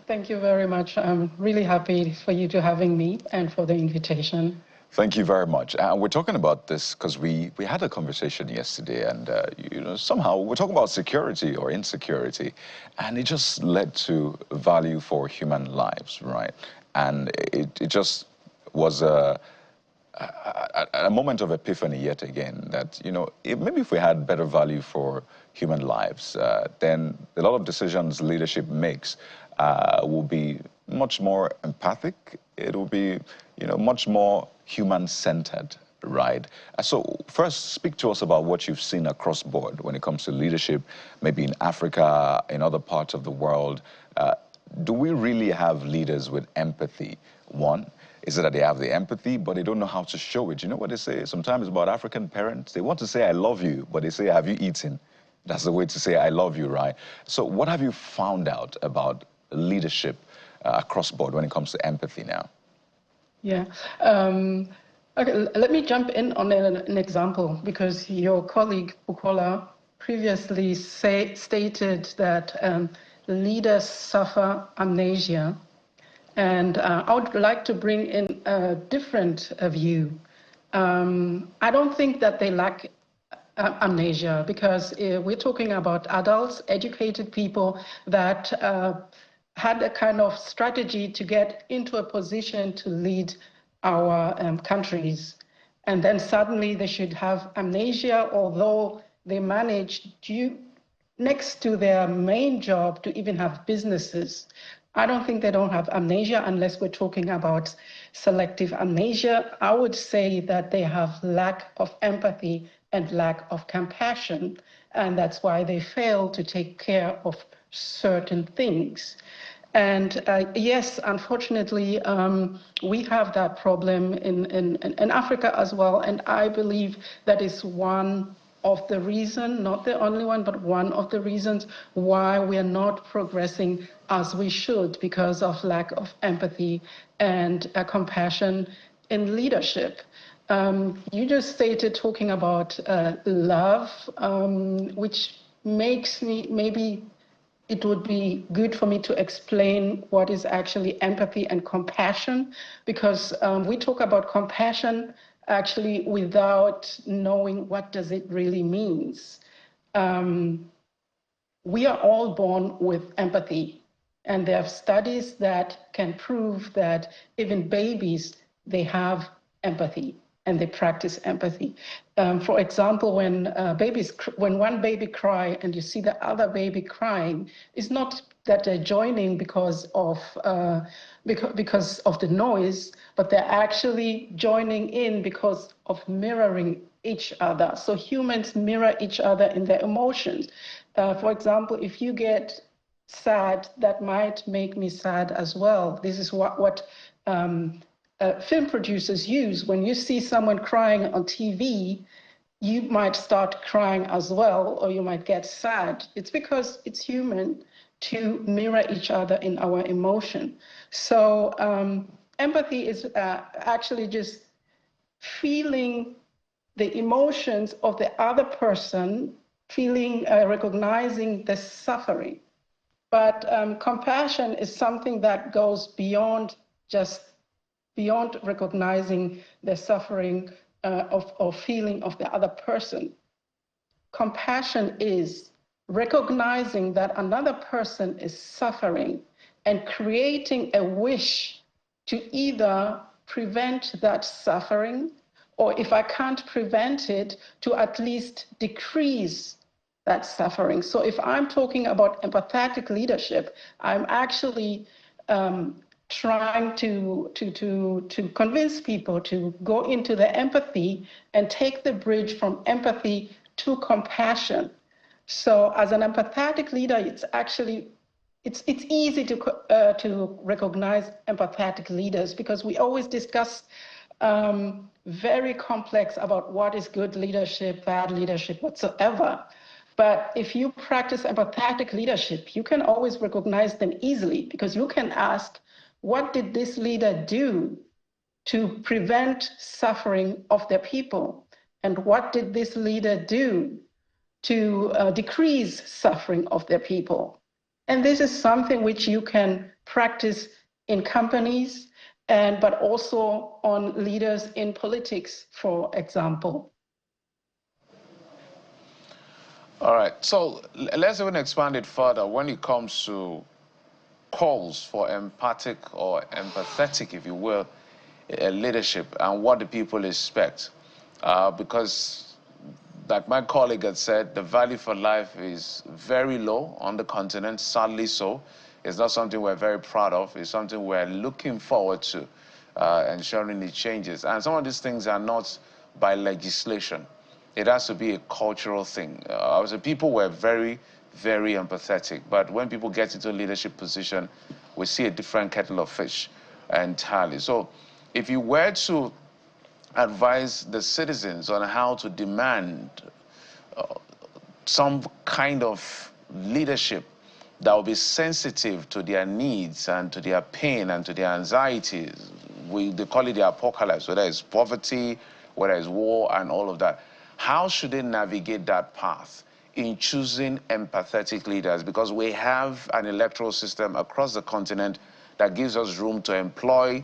Thank you very much. I'm really happy for you to having me and for the invitation. Thank you very much. We're talking about this because we had a conversation yesterday, and you know, somehow we're talking about security or insecurity, and it just led to value for human lives, right? And it just was a moment of epiphany yet again that, you know, maybe if we had better value for human lives, then a lot of decisions leadership makes will be much more empathic. It will be, you know, much more human-centered, right? So first, speak to us about what you've seen across board when it comes to leadership, maybe in Africa, in other parts of the world. Do we really have leaders with empathy? One, is it that they have the empathy, but they don't know how to show it? You know what they say sometimes about African parents? They want to say, I love you, but they say, have you eaten? That's the way to say, I love you, right? So what have you found out about leadership across board when it comes to empathy now? Yeah. Okay, let me jump in on an example, because your colleague Bukola previously stated that leaders suffer amnesia. And I would like to bring in a different view. I don't think that they lack amnesia, because we're talking about adults, educated people that had a kind of strategy to get into a position to lead our countries. And then suddenly they should have amnesia, although they managed next to their main job to even have businesses. I don't think they don't have amnesia unless we're talking about selective amnesia. I would say that they have lack of empathy and lack of compassion, and that's why they fail to take care of certain things. And yes, unfortunately, we have that problem in Africa as well, and I believe that is one of the reasons, not the only one, but one of the reasons why we are not progressing as we should, because of lack of empathy and compassion in leadership. You just stated talking about love, which makes me, maybe it would be good for me to explain what is actually empathy and compassion, because we talk about compassion actually without knowing what does it really means. We are all born with empathy, and there are studies that can prove that even babies, they have empathy and they practice empathy. For example, when one baby cries and you see the other baby crying, it's not that they're joining because of the noise, but they're actually joining in because of mirroring each other. So humans mirror each other in their emotions. For example, if you get sad, that might make me sad as well. This is what film producers use. When you see someone crying on TV, you might start crying as well, or you might get sad. It's because it's human to mirror each other in our emotion. So empathy is actually just feeling the emotions of the other person, recognizing the suffering. But compassion is something that goes beyond recognizing the suffering or feeling of the other person. Compassion is recognizing that another person is suffering and creating a wish to either prevent that suffering, or if I can't prevent it, to at least decrease that suffering. So if I'm talking about empathetic leadership, I'm actually trying to convince people to go into the empathy and take the bridge from empathy to compassion. So as an empathetic leader, it's easy to recognize empathetic leaders, because we always discuss very complex about what is good leadership, bad leadership, whatsoever. But if you practice empathetic leadership, you can always recognize them easily, because you can ask, what did this leader do to prevent suffering of their people? And what did this leader do to decrease suffering of their people? And this is something which you can practice in companies, but also on leaders in politics, for example. All right, so let's even expand it further when it comes to calls for empathic or empathetic, if you will, leadership and what the people expect. Because, like my colleague had said, the value for life is very low on the continent, sadly so. It's not something we're very proud of. It's something we're looking forward to ensuring it changes. And some of these things are not by legislation. It has to be a cultural thing. The people were very, very empathetic. But when people get into a leadership position, we see a different kettle of fish entirely. So if you were to advise the citizens on how to demand some kind of leadership that will be sensitive to their needs and to their pain and to their anxieties, they call it the apocalypse, whether it's poverty, whether it's war and all of that, how should they navigate that path in choosing empathetic leaders? Because we have an electoral system across the continent that gives us room to employ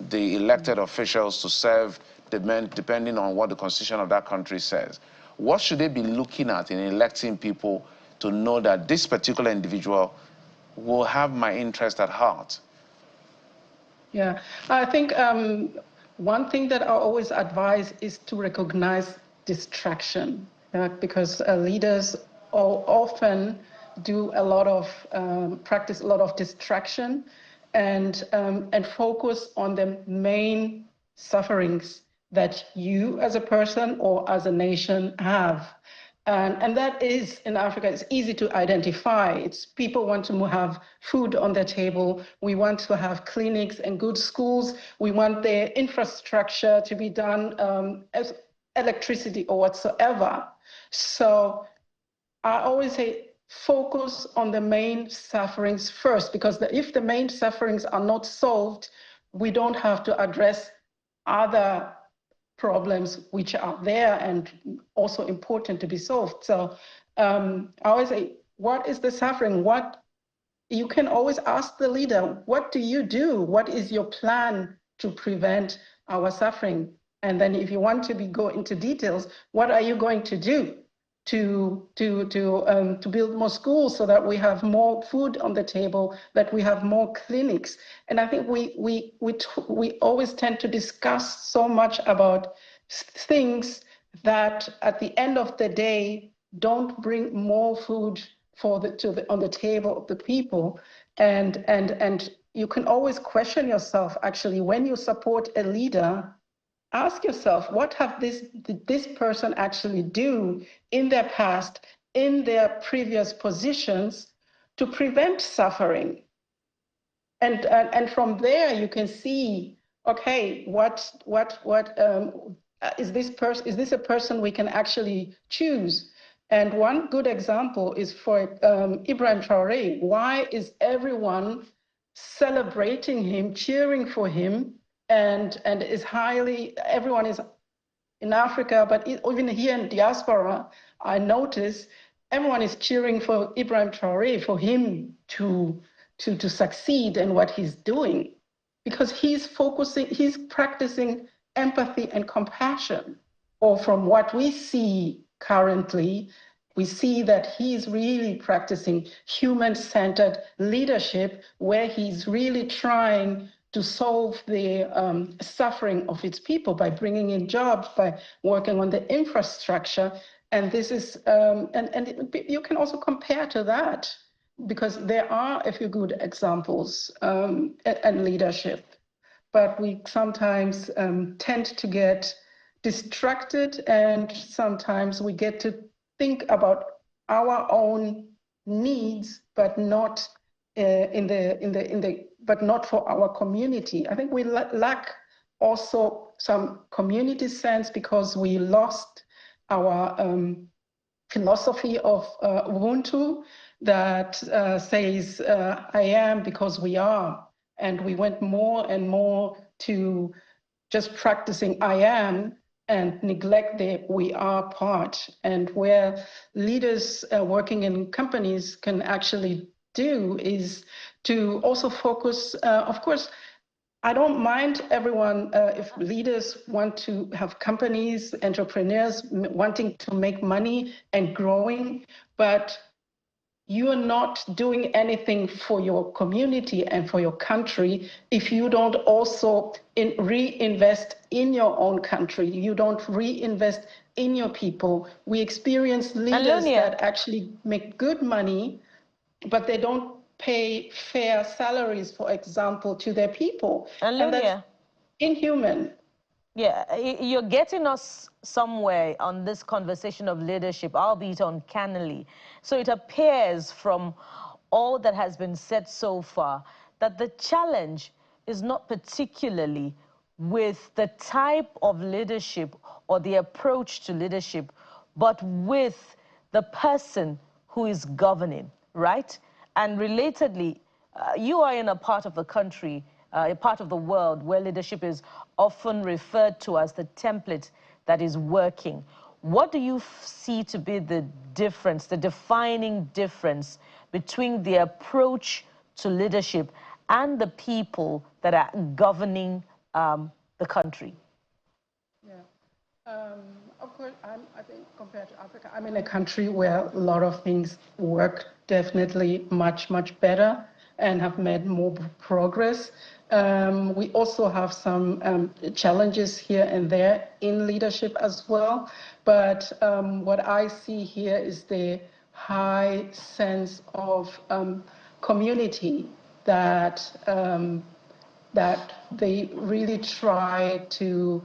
the elected officials to serve the men, depending on what the constitution of that country says. What should they be looking at in electing people to know that this particular individual will have my interest at heart? Yeah, I think one thing that I always advise is to recognize distraction, because leaders often do a lot of practice a lot of distraction and focus on the main sufferings that you as a person or as a nation have. And that is, in Africa, it's easy to identify. It's people want to have food on their table. We want to have clinics and good schools. We want their infrastructure to be done, as electricity or whatsoever. So I always say, focus on the main sufferings first, because if the main sufferings are not solved, we don't have to address other problems which are there and also important to be solved. So I always say, what is the suffering? You can always ask the leader, what do you do? What is your plan to prevent our suffering? And then if you want to go into details, what are you going to do to build more schools so that we have more food on the table, that we have more clinics? And I think we always tend to discuss so much about things that at the end of the day don't bring more food on the table of the people, and you can always question yourself. Actually, when you support a leader, ask yourself, what have this person actually do in their past, in their previous positions, to prevent suffering? And from there you can see, okay, is this a person we can actually choose? And one good example is for Ibrahim Traoré. Why is everyone celebrating him, cheering for him, and everyone is in Africa, but even here in diaspora, I notice everyone is cheering for Ibrahim Traoré, for him to succeed in what he's doing, because he's practicing empathy and compassion. Or from what we see currently, we see that he's really practicing human-centered leadership, where he's really trying to solve the suffering of its people by bringing in jobs, by working on the infrastructure. And this is, you can also compare to that, because there are a few good examples and leadership, but we sometimes tend to get distracted, and sometimes we get to think about our own needs, but not but not for our community. I think we lack also some community sense, because we lost our philosophy of Ubuntu that says, I am because we are. And we went more and more to just practicing I am and neglect the we are part. And where leaders working in companies can actually do is to also focus, of course, I don't mind everyone, if leaders want to have companies, entrepreneurs wanting to make money and growing, but you are not doing anything for your community and for your country if you don't also reinvest in your own country. You don't reinvest in your people. We experience leaders that actually make good money, but they don't pay fair salaries, for example, to their people. And that's inhuman. Yeah, you're getting us somewhere on this conversation of leadership, albeit uncannily. So it appears from all that has been said so far that the challenge is not particularly with the type of leadership or the approach to leadership, but with the person who is governing, right? And relatedly, you are in a part of the country, a part of the world where leadership is often referred to as the template that is working. What do you see to be the difference, the defining difference between the approach to leadership and the people that are governing the country? Yeah, of course, I think compared to Africa, I'm in a country where a lot of things work definitely much, much better and have made more progress. We also have some challenges here and there in leadership as well. But what I see here is the high sense of community that that they really try to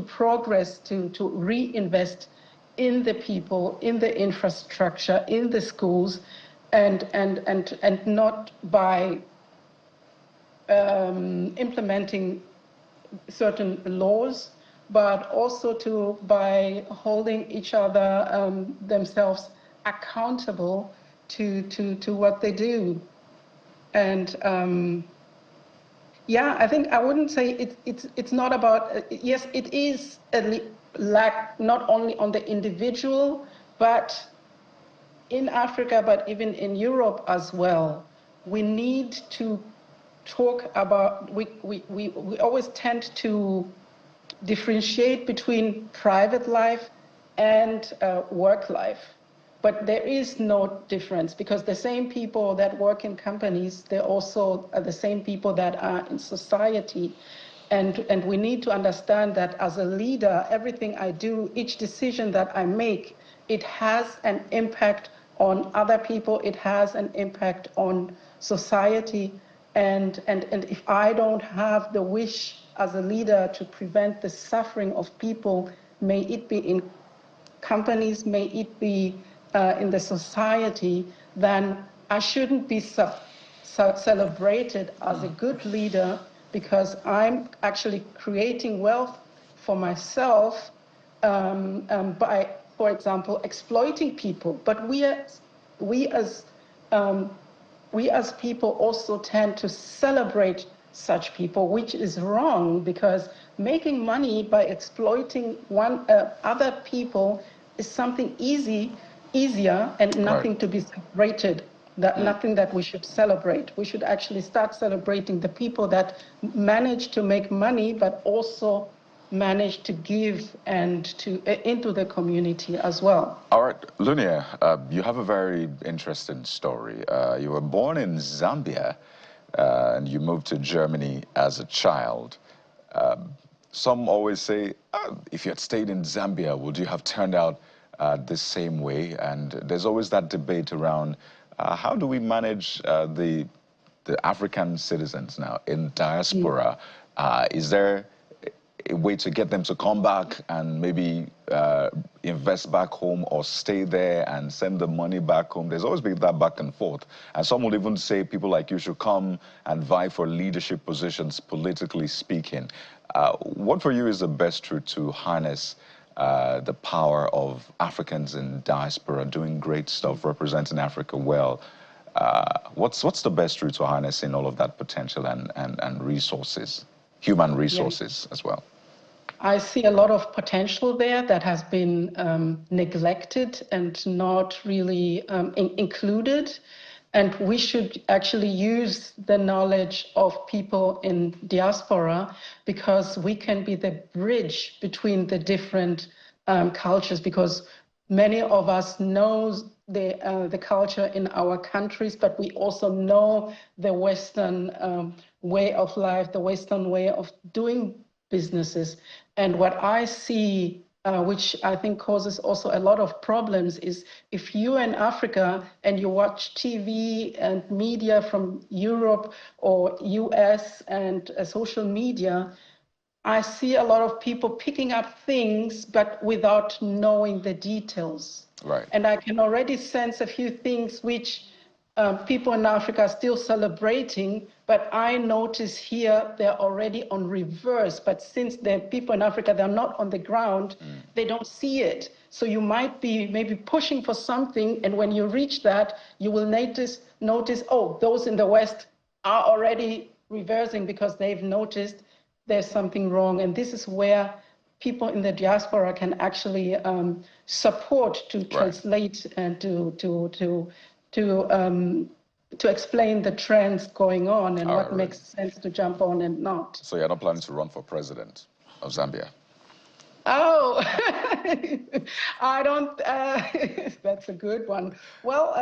progress, to reinvest in the people, in the infrastructure, in the schools, and not by implementing certain laws, but also by holding each other themselves accountable to what they do. And yeah, I think I wouldn't say it's not about, yes, it is a lack not only on the individual, but in Africa, but even in Europe as well. We need to talk about, we always tend to differentiate between private life and work life. But there is no difference, because the same people that work in companies, they're also the same people that are in society. And we need to understand that as a leader, everything I do, each decision that I make it has an impact on other people, it has an impact on society. And if I don't have the wish as a leader to prevent the suffering of people, may it be in companies, may it be in the society, then I shouldn't be celebrated as a good leader, because I'm actually creating wealth for myself by, for example, exploiting people. But we as people also tend to celebrate such people, which is wrong, because making money by exploiting other people is something easier and nothing to be celebrated. Nothing that we should celebrate. We should actually start celebrating the people that manage to make money, but also manage to give and into the community as well. All right, Lunia, you have a very interesting story. You were born in Zambia, and you moved to Germany as a child. Some always say, if you had stayed in Zambia, would you have turned out the same way? And there's always that debate around how do we manage the African citizens now in diaspora? Is there a way to get them to come back and maybe invest back home, or stay there and send the money back home? There's always been that back and forth. And some will even say people like you should come and vie for leadership positions, politically speaking. What for you is the best route to harness the power of Africans in diaspora doing great stuff, representing Africa well? What's the best route to harnessing all of that potential and resources, human resources as well? I see a lot of potential there that has been neglected and not really included. And we should actually use the knowledge of people in diaspora, because we can be the bridge between the different cultures, because many of us know the culture in our countries, but we also know the Western way of life, the Western way of doing businesses. And what I see, which I think causes also a lot of problems, is if you're in Africa and you watch TV and media from Europe or US and social media, I see a lot of people picking up things, but without knowing the details. Right. And I can already sense a few things which people in Africa are still celebrating, but I notice here they're already on reverse. But since the people in Africa, they're not on the ground, they don't see it. So you might be maybe pushing for something, and when you reach that, you will notice, oh, those in the West are already reversing because they've noticed there's something wrong. And this is where people in the diaspora can actually support to translate and to explain the trends going on and what makes sense to jump on and not. So you're not planning to run for president of Zambia? Oh, I don't. That's a good one. Well,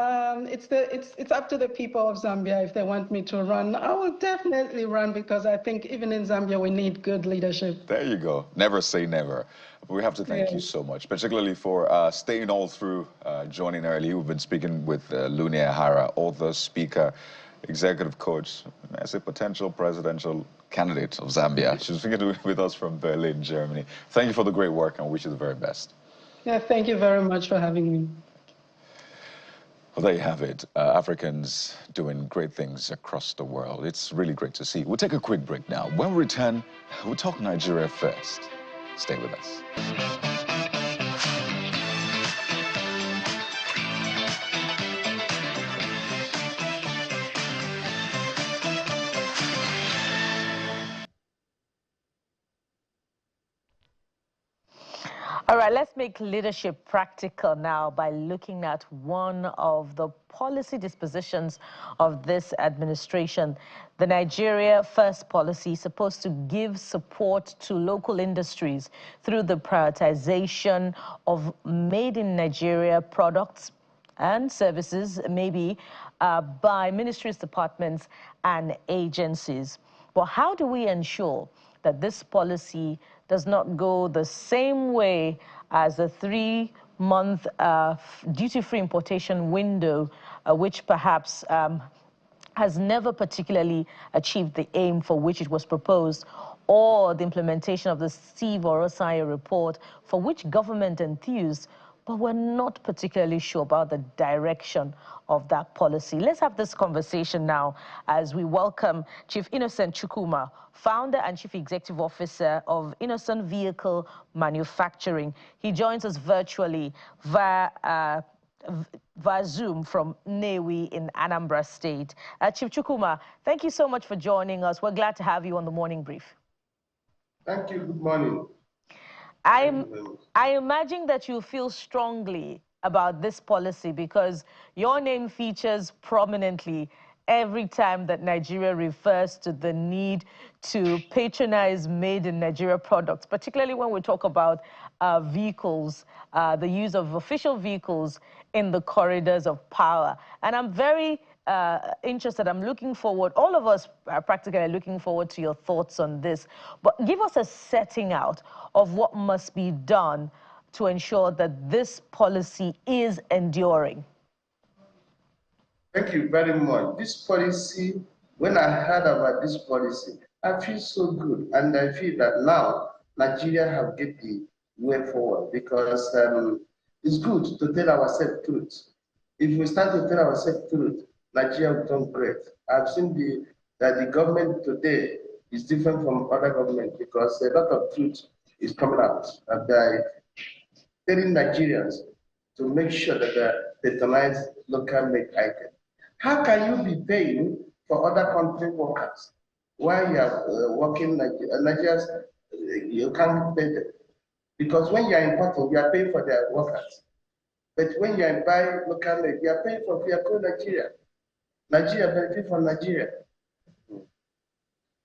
it's up to the people of Zambia if they want me to run. I will definitely run, because I think even in Zambia we need good leadership. There you go. Never say never. We have to thank you so much, particularly for staying all through, joining early. We've been speaking with Lunia Hara, author, speaker, executive coach, as a potential presidential candidate of Zambia. She's speaking with us from Berlin, Germany. Thank you for the great work, and wish you the very best. Yeah, thank you very much for having me. Well, there you have it. Africans doing great things across the world. It's really great to see. We'll take a quick break now. When we return, we'll talk Nigeria first. Stay with us. All right, let's make leadership practical now by looking at one of the policy dispositions of this administration. The Nigeria First policy is supposed to give support to local industries through the prioritization of made in Nigeria products and services, maybe by ministries, departments, and agencies. But how do we ensure that this policy does not go the same way as the three month duty-free importation window, which perhaps has never particularly achieved the aim for which it was proposed, or the implementation of the Steve Orosaya report, for which government enthused, but we're not particularly sure about the direction of that policy. Let's have this conversation now as we welcome Chief Innoson Chukwuma, founder and chief executive officer of Innoson Vehicle Manufacturing. He joins us virtually via Zoom from Nnewi in Anambra State. Chief Chukwuma, thank you so much for joining us. We're glad to have you on the Morning Brief. Thank you. Good morning. I imagine that you feel strongly about this policy because your name features prominently every time that Nigeria refers to the need to patronize made in Nigeria products, particularly when we talk about vehicles, the use of official vehicles in the corridors of power. And I'm very interested. I'm looking forward, all of us are practically looking forward to your thoughts on this. But give us a setting out of what must be done to ensure that this policy is enduring. Thank you very much. This policy, when I heard about this policy, I feel so good. And I feel that now Nigeria have get the way forward because it's good to tell ourselves truth. If we start to tell ourselves truth, Nigeria will turn great. I've seen that the government today is different from other governments because a lot of truth is coming out by telling Nigerians to make sure that they patronize local made items. How can you be paying for other country workers while you are working Nigerians? You can't pay them because when you are importing, you are paying for their workers. But when you are buying local made, you are paying for Fiaco Nigeria. Nigeria benefit from Nigeria.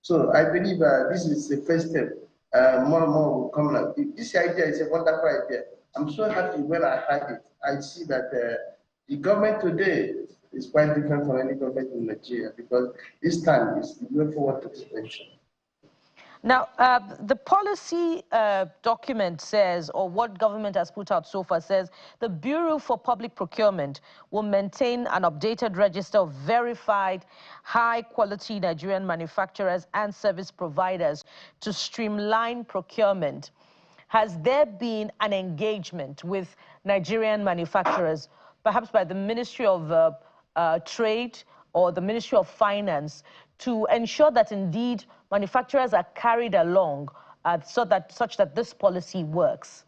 So I believe this is the first step. More and more will come out. This idea is a wonderful idea. I'm so happy when I heard it. I see that the government today is quite different from any government in Nigeria because this time is the way forward to expansion. Now, the policy document says, or what government has put out so far says, the Bureau for Public Procurement will maintain an updated register of verified high-quality Nigerian manufacturers and service providers to streamline procurement. Has there been an engagement with Nigerian manufacturers, perhaps by the Ministry of Trade or the Ministry of Finance, to ensure that indeed manufacturers are carried along such that this policy works?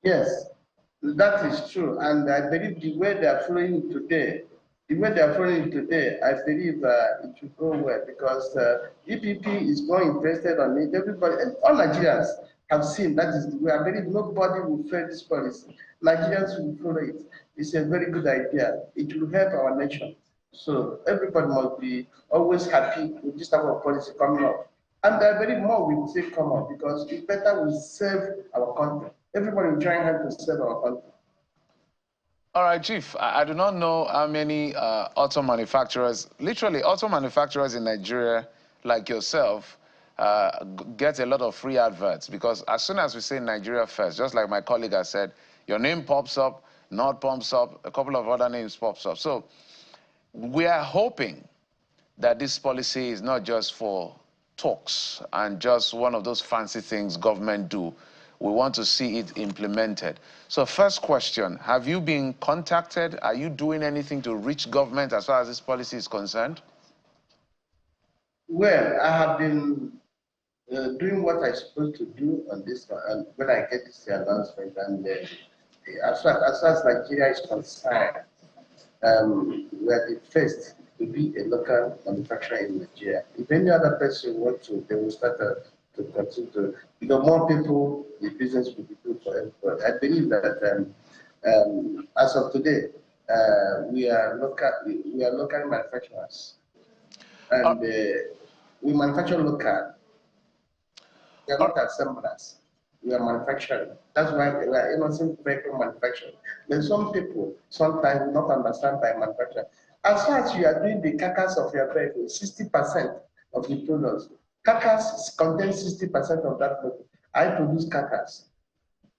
Yes, that is true. And I believe the way they are following it today, I believe it will go well because EPP is more interested on it. Everybody, all Nigerians have seen that is the way. I believe nobody will fail this policy. Nigerians will follow it. It's a very good idea. It will help our nation. So everybody must be always happy with this type of policy coming up. And I believe more will still come up because it better will serve our country. Everybody will try hard to serve our country. All right, Chief, I do not know how many auto manufacturers, literally auto manufacturers in Nigeria, like yourself, get a lot of free adverts because as soon as we say Nigeria first, just like my colleague has said, your name pops up, Nord pops up, a couple of other names pops up. So we are hoping that this policy is not just for talks and just one of those fancy things government do. We want to see it implemented. So first question, have you been contacted? Are you doing anything to reach government as far as this policy is concerned? Well, I have been doing what I'm supposed to do on this one, and when I get this announcement, and as far as Nigeria is concerned, we are the first to be a local manufacturer in Nigeria. If any other person wants to, they will start to continue to, because more people, the business will be good for everybody. I believe that as of today, we are local manufacturers, and we manufacture local. We are not assemblers. We are manufacturing. That's why we are innocent vehicle manufacturing. Then some people sometimes not understand by manufacturing. As far as you are doing the carcass of your vehicle, 60% of the products. Carcass contains 60% of that product. I produce carcass.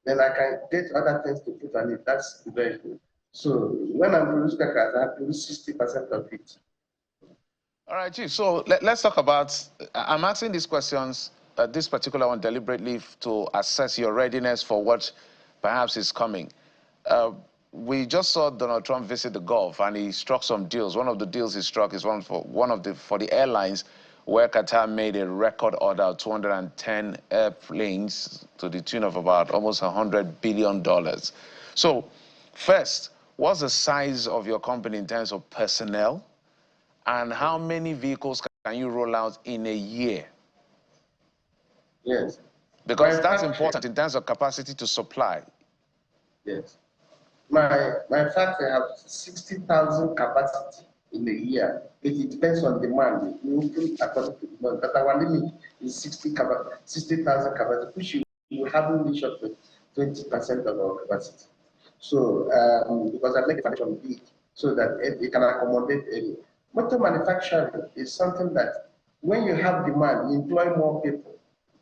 then I can get other things to put on it. That's very good. So when I produce crackers, I produce 60% of it. All right, Chief. So let's talk about, I'm asking these questions, this particular one deliberately to assess your readiness for what perhaps is coming. We just saw Donald Trump visit the Gulf and he struck some deals. One of the deals he struck is for the airlines, where Qatar made a record order of 210 airplanes to the tune of about almost $100 billion. So first, what's the size of your company in terms of personnel? And how many vehicles can you roll out in a year? Yes. Because that's important in terms of capacity to supply. Yes. My factory has 60,000 capacity in a year. It depends on demand. We open according to demand, but our limit is 60,000 capacity, which we haven't reached up to 20% of our capacity. So, because I make the foundation big, so that it can accommodate any. Motor manufacturing is something that when you have demand, you employ more people.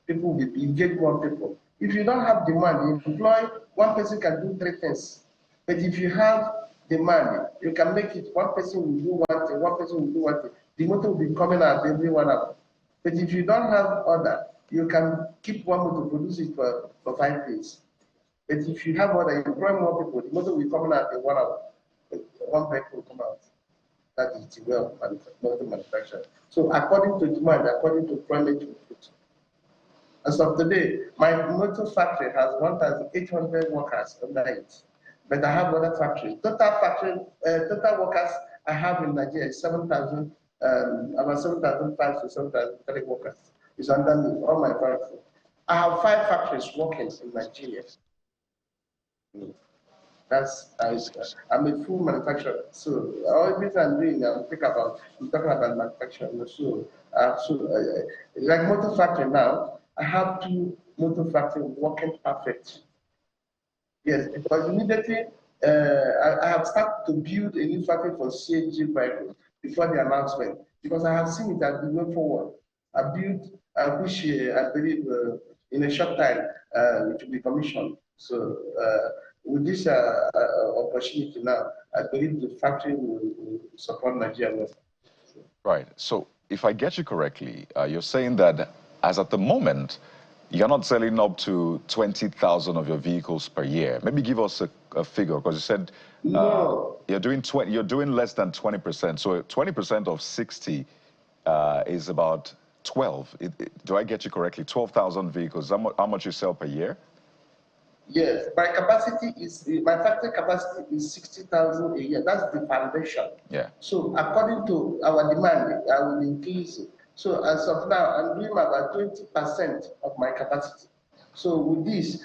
You get more people. If you don't have demand, you employ one person can do 3 things. But if you have demand, you can make it one person will do one thing, one person will do one thing. The motor will be coming out every 1 hour. But if you don't have order, you can keep one motor, produce it for 5 days. But if you have order, you employ more people, the motor will be coming out in 1 hour. One vehicle will come out. That is the way of motor manufacturing. So according to demand, according to employment input. As of today, my motor factory has 1,800 workers under it. But I have other factories. Total workers I have in Nigeria is 7,000, about 7,500 to 7,003 workers. It's under me, all my factories. I have 5 factories working in Nigeria. I'm a full manufacturer. So everything I'm doing, I'm talking about manufacturing. So, like motor factory now, I have 2 motor factories working perfect. Yes, because immediately I have started to build a new factory for CNG vehicles before the announcement, because I have seen it as the way forward. I built, which I believe in a short time it will be commissioned. So with this opportunity now, I believe the factory will support Nigeria. Right. So if I get you correctly, you're saying that as at the moment, you're not selling up to 20,000 of your vehicles per year. Maybe give us a figure, because you said no. You're doing less than 20%. So 20% of 60 is about 12. Do I get you correctly? 12,000 vehicles. How much you sell per year? Yes, my factory capacity is 60,000 a year. That's the foundation. Yeah. So according to our demand, I will increase it. So as of now, I'm doing about 20% of my capacity. So with this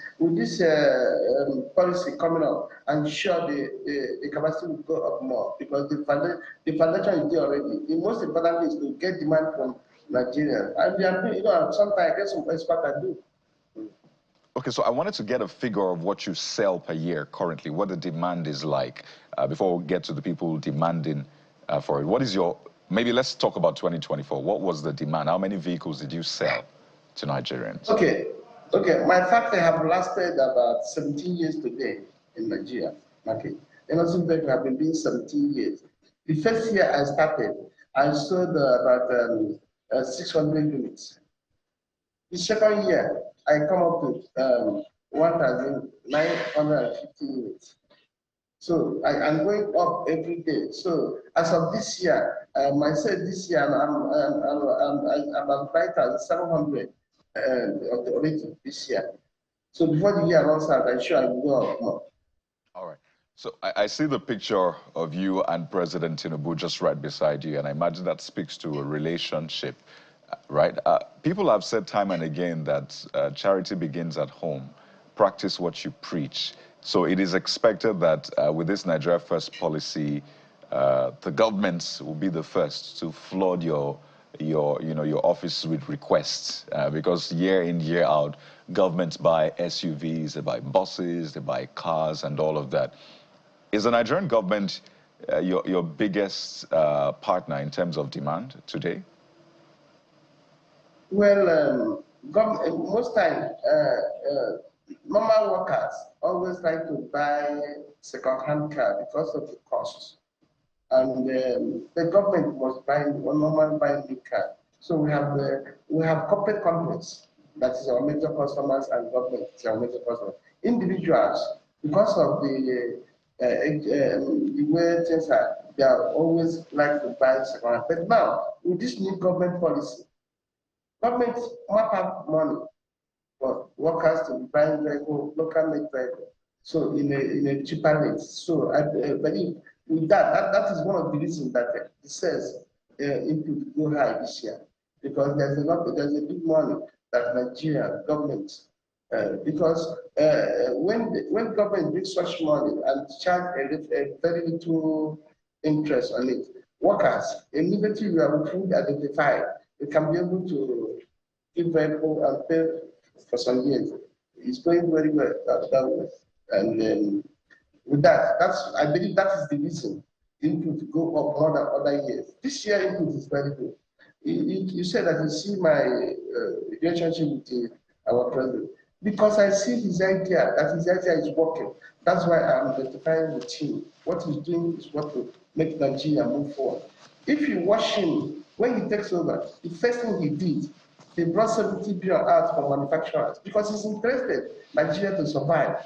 policy coming up, I'm sure the capacity will go up more, because the foundation is there already. The most important thing is to get demand from Nigeria. And sometimes I get some expert I do. Okay, so I wanted to get a figure of what you sell per year currently, what the demand is like, before we get to the people demanding for it. What is maybe let's talk about 2024. What was the demand? How many vehicles did you sell to Nigerians? Okay, my factory have lasted about 17 years today in Nigeria. Okay, Innoson have been doing 17 years. The first year I started, I sold about 600 units. The second year, I come up with 1,950 units. So I'm going up every day. So as of this year, I said this year I'm about 5,700 of the origin this year. So before the year runs out, I'm sure I will go up more. All right. So I see the picture of you and President Tinubu just right beside you, and I imagine that speaks to a relationship. Right. People have said time and again that charity begins at home. Practice what you preach. So it is expected that with this Nigeria First policy, the government will be the first to flood your office with requests, because year in, year out, governments buy SUVs, they buy buses, they buy cars, and all of that. Is the Nigerian government your biggest partner in terms of demand today? Well, most times, normal workers always like to buy second-hand car because of the cost. And the government must buy normal buy new car. So we have corporate companies, that is our major customers, and government is our major customers. Individuals, because of the way things are, they are always like to buy second hand. But now, with this new government policy, government must have money for workers to be buying vehicle, local made vehicle, so in a cheaper rate. So I believe with that is one of the reasons that it says input go high this year, because there's a big money that Nigeria government because when government brings such money and charge a very little interest on it, workers immediately we are fully identified. They can be able to give vehicle and pay for some years. It's going very well that way. And with that, I believe that is the reason input go up more than other years. This year input is very good. You said that you see my relationship with our president, because I see his idea, that his idea is working. That's why I'm identifying with him. What he's doing is what will make Nigeria move forward. If you watch him, when he takes over, the first thing he did, he brought 70 billion out for manufacturers because he's interested Nigeria to survive.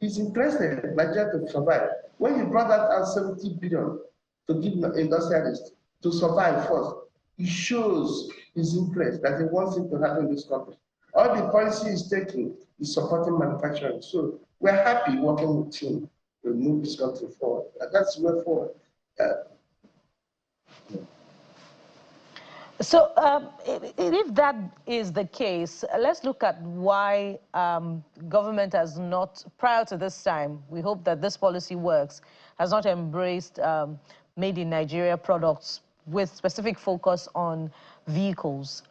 He's interested Nigeria to survive. When he brought that out 70 billion to give industrialists to survive first, it shows his interest that he wants it to happen in this country. All the policy he's taking is supporting manufacturing. So we're happy working with him to move this country forward. And that's the way forward. So if that is the case, let's look at why government has not, prior to this time, we hope that this policy works, has not embraced made in Nigeria products with specific focus on vehicles.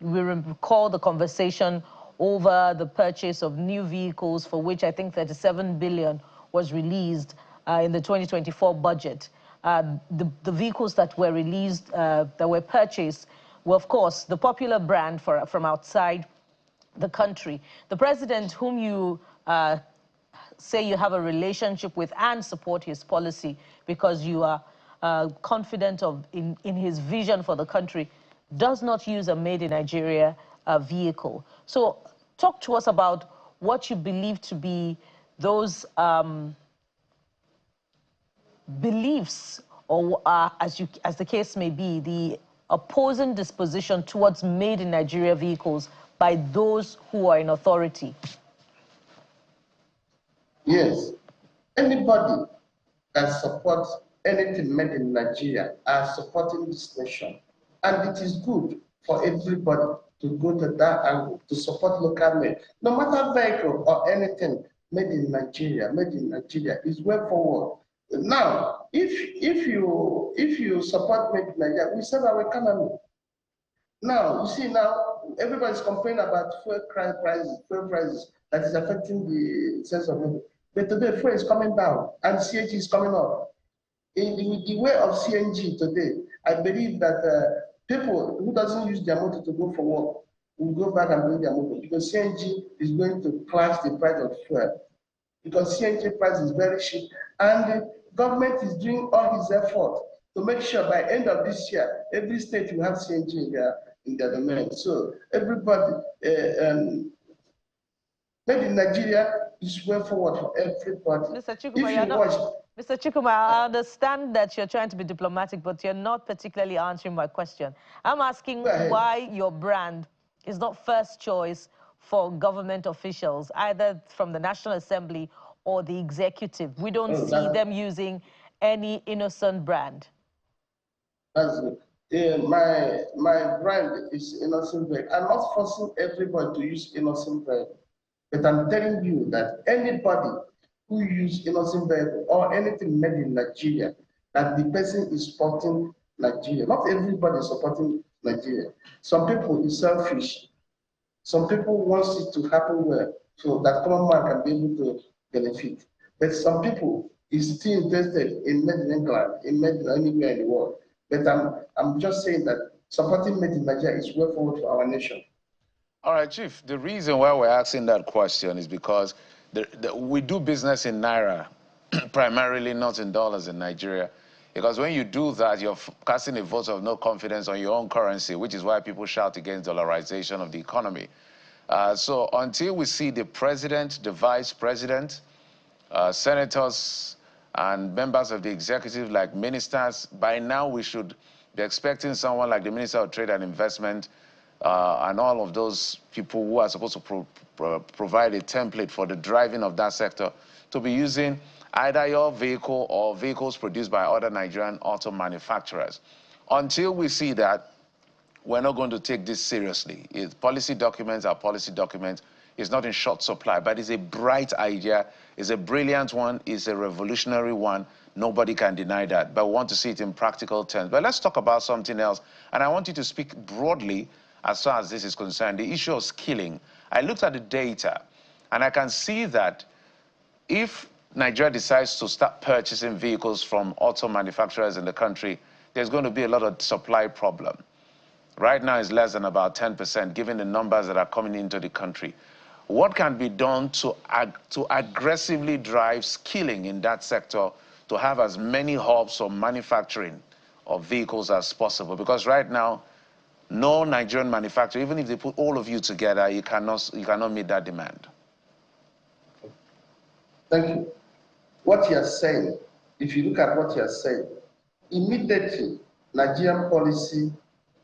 We recall the conversation over the purchase of new vehicles, for which I think 37 billion was released in the 2024 budget. The vehicles that were released, that were purchased, were, of course, the popular brand from outside the country. The president, whom you say you have a relationship with and support his policy because you are confident in his vision for the country, does not use a made-in-Nigeria vehicle. So talk to us about what you believe to be those beliefs, or as the case may be, the opposing disposition towards made-in-Nigeria vehicles by those who are in authority. Yes, anybody that supports anything made in Nigeria are supporting this nation. And it is good for everybody to go to that angle, to support local made. No matter vehicle or anything made in Nigeria is way forward. Now, if you support made in Nigeria, we save our economy. Now, you see now, everybody's complaining about fuel prices that is affecting the sense of money. But today, fuel is coming down and CNG is coming up. In the way of CNG today, I believe that people who doesn't use their motor to go for work will go back and bring their motor, because CNG is going to clash the price of fuel. Because CNG price is very cheap, and the government is doing all his effort to make sure by end of this year, every state will have CNG in their domain. So everybody, made in Nigeria is way forward for everybody. Mr. Chikuma, I understand that you're trying to be diplomatic, but you're not particularly answering my question. I'm asking why your brand is not first choice for government officials, either from the National Assembly or the executive. We don't see them using any Innoson brand. That's good. My brand is Innoson brand. I'm not forcing everybody to use Innoson brand, but I'm telling you that anybody who use Innoson brand or anything made in Nigeria, that the person is supporting Nigeria. Not everybody is supporting Nigeria. Some people is selfish. Some people want it to happen well, so that common man can be able to benefit. But some people is still interested in made in England, in made anywhere in the world. But I'm just saying that supporting made in Nigeria is way forward for our nation. All right, Chief, the reason why we're asking that question is because we do business in Naira, primarily not in dollars in Nigeria. Because when you do that, you're casting a vote of no confidence on your own currency, which is why people shout against dollarization of the economy. So until we see the president, the vice president, senators, and members of the executive, like ministers, by now we should be expecting someone like the Minister of Trade and Investment and all of those people who are supposed to provide a template for the driving of that sector to be using either your vehicle or vehicles produced by other Nigerian auto manufacturers. Until we see that, we're not going to take this seriously. Policy documents are policy documents. It's not in short supply, but it's a bright idea. It's a brilliant one. It's a revolutionary one. Nobody can deny that. But we want to see it in practical terms. But let's talk about something else. And I want you to speak broadly as far as this is concerned. The issue of skilling. I looked at the data, and I can see that if Nigeria decides to start purchasing vehicles from auto manufacturers in the country, there's going to be a lot of supply problem. Right now, it's less than about 10%, given the numbers that are coming into the country. What can be done to aggressively drive skilling in that sector to have as many hubs of manufacturing of vehicles as possible? Because right now, no Nigerian manufacturer, even if they put all of you together, you cannot meet that demand. Thank you. What you are saying, if you look at what you are saying, immediately Nigerian policy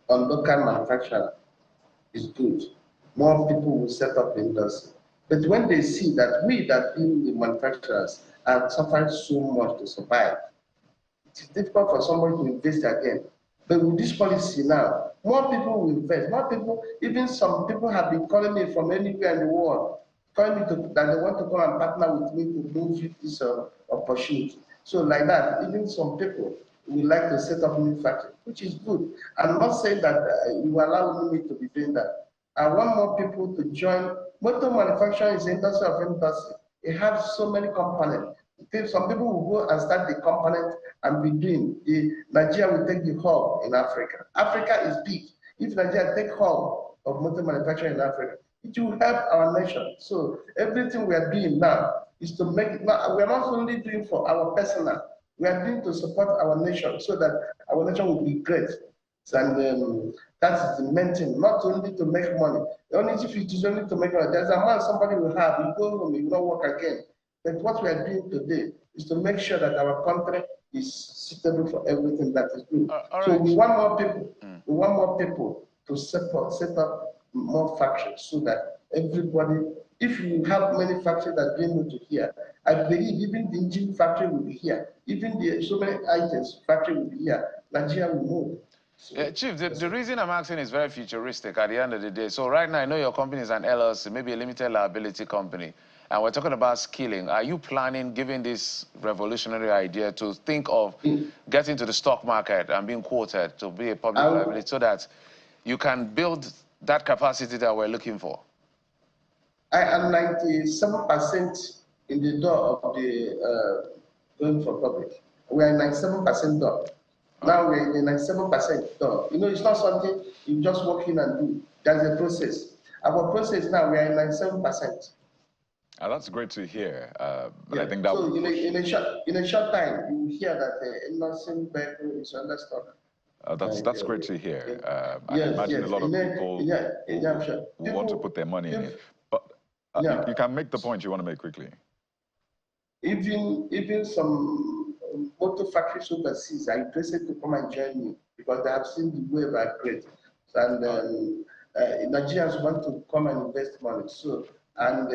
on local manufacturing is good. More people will set up the industry. But when they see that we that being the manufacturers are suffering so much to survive, it's difficult for somebody to invest again. But with this policy now, more people will invest. More people, even some people have been calling me from anywhere in the world, calling me that they want to come and partner with me to move this opportunity. So like that, even some people would like to set up new factory, which is good. I'm not saying that you allow me to be doing that. I want more people to join. Motor manufacturing is the industry of industry. It has so many components. Some people will go and start the component and be doing. Nigeria will take the hub in Africa. Africa is big. If Nigeria take hub of motor manufacturing in Africa, it will help our nation. So everything we are doing now is to make it. Now, we are not only doing for our personal. We are doing to support our nation so that our nation will be great. And that is the main thing, not only to make money. Only if it is only to make money, there's a amount somebody will have, you go home, you will not work again. But what we are doing today is to make sure that our country is suitable for everything that is good. So right. We want more people. We want more people to set up more factories so that everybody, if you have many factories that bring you to here, I believe even the engine factory will be here. Even so many items factory will be here. Nigeria will move. So, Chief, the reason I'm asking is very futuristic at the end of the day. So right now, I know your company is an LLC, maybe a limited liability company, and we're talking about skilling. Are you planning, given this revolutionary idea, to think of getting to the stock market and being quoted to be a public liability so that you can build that capacity that we're looking for? I am 97% in the door of the going for public. We are 97% door. Now we're in 97% done. You know, it's not something you just walk in and do. There's a process. Our process now, we are in 97%. That's great to hear. But yeah. I think that so in a short time, you will hear that the Innoson vehicle is under stock. That's great to hear. I imagine a lot of people who want to put their money in it. But you can make the point you want to make quickly. Even some motor factories overseas are interested to come and join me because they have seen the way we are great. And Nigerians want to come and invest money. So, and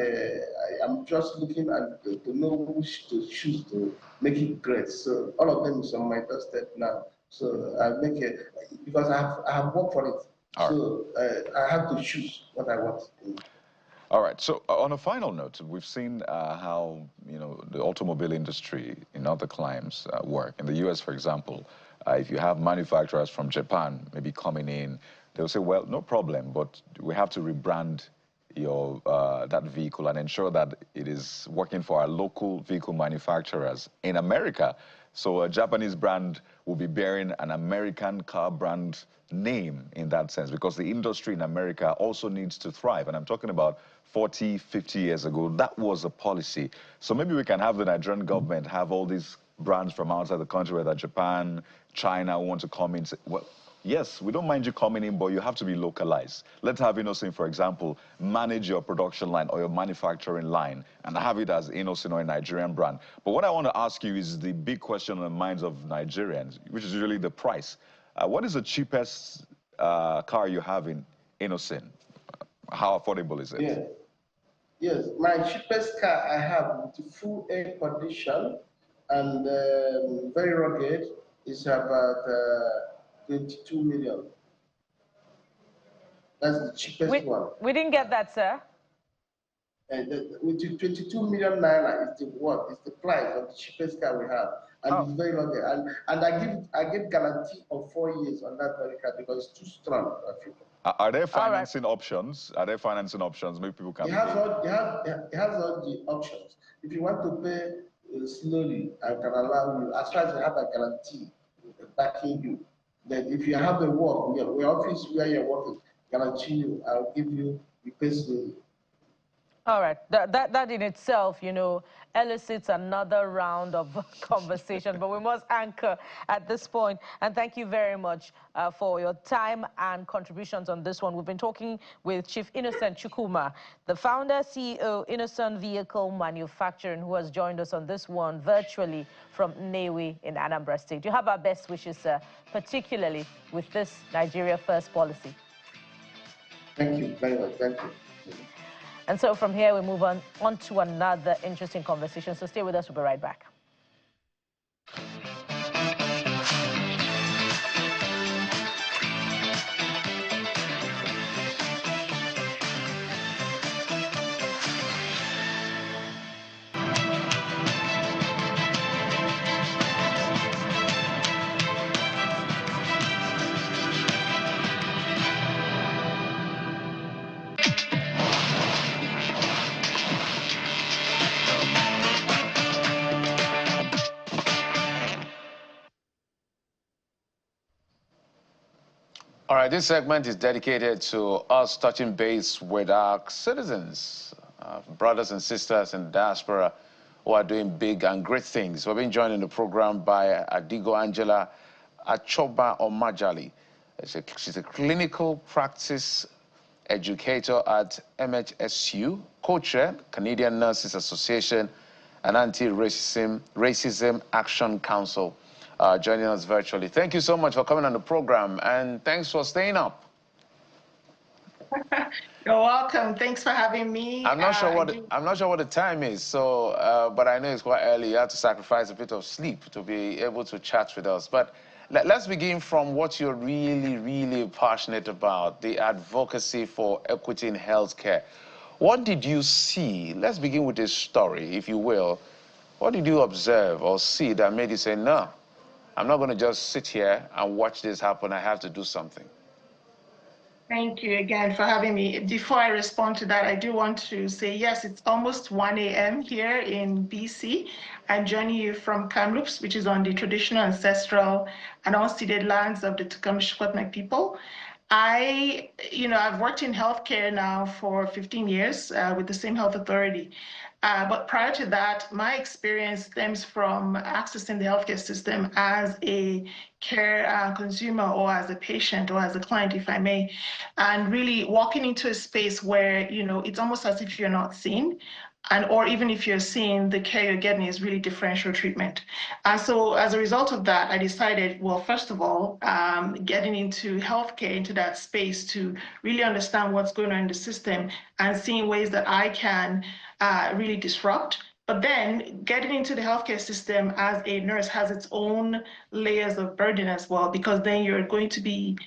I'm just looking at to know who to choose to make it great. So all of them is on my doorstep now. So I make it because I have worked for it. So I have to choose what I want. All right. So on a final note, we've seen how the automobile industry in other climes work. In the U.S., for example, if you have manufacturers from Japan maybe coming in, they'll say, well, no problem, but we have to rebrand that vehicle and ensure that it is working for our local vehicle manufacturers in America. So a Japanese brand will be bearing an American car brand name in that sense, because the industry in America also needs to thrive. And I'm talking about 40, 50 years ago, that was a policy. So maybe we can have the Nigerian government have all these brands from outside the country, whether Japan, China, want to come in. Well, yes, we don't mind you coming in, but you have to be localized. Let's have Innoson, for example, manage your production line or your manufacturing line and have it as Innoson or a Nigerian brand. But what I want to ask you is the big question on the minds of Nigerians, which is usually the price. What is the cheapest car you have in Innoson? How affordable is it? Yeah. Yes, my cheapest car I have with full air condition and very rugged is about 22 million. That's the cheapest one. We didn't get that, sir. And with 22 million naira is the what? It's the price of the cheapest car we have, and it's very rugged. And I give guarantee of 4 years on that very car because it's too strong. Are there financing options? Are there financing options? Maybe people can. It has all the options. If you want to pay slowly, I can allow you. As far as you have a guarantee backing you, then if you have the work, your office where you're working, guarantee you, I'll give you pay slowly. All right, that in itself, you know, elicits another round of conversation, but we must anchor at this point. And thank you very much for your time and contributions on this one. We've been talking with Chief Innoson Chukwuma, the founder, CEO, Innoson Vehicle Manufacturing, who has joined us on this one virtually from Nnewi in Anambra State. You have our best wishes, sir, particularly with this Nigeria First policy. Thank you very much. Thank you. And so from here, we move on to another interesting conversation. So stay with us. We'll be right back. All right, this segment is dedicated to us touching base with our citizens, brothers and sisters in the diaspora who are doing big and great things. We're being joined in the program by Adigo Angela Achoba Omajali. She's a clinical practice educator at MHSU, co-chair, Canadian Nurses Association, and Anti-Racism Action Council. Joining us virtually. Thank you so much for coming on the program, and thanks for staying up. You're welcome. Thanks for having me. I'm not sure what the time is, so but I know it's quite early. You have to sacrifice a bit of sleep to be able to chat with us. But let's begin from what you're really passionate about: the advocacy for equity in healthcare. What did you see? Let's begin with this story, if you will. What did you observe or see that made you say, no, I'm not going to just sit here and watch this happen. I have to do something? Thank you again for having me. Before I respond to that, I do want to say, yes, it's almost 1 a.m. here in BC. I'm joining you from Kamloops, which is on the traditional, ancestral, and unceded lands of the Tukam people. I've worked in healthcare now for 15 years with the same health authority. But prior to that, my experience stems from accessing the healthcare system as a care consumer or as a patient or as a client, if I may, and really walking into a space where, it's almost as if you're not seen. Or even if you're seen, the care you're getting is really differential treatment. So as a result of that, I decided, well, first of all, getting into healthcare, into that space to really understand what's going on in the system and seeing ways that I can really disrupt. But then getting into the healthcare system as a nurse has its own layers of burden as well, because then you're going to be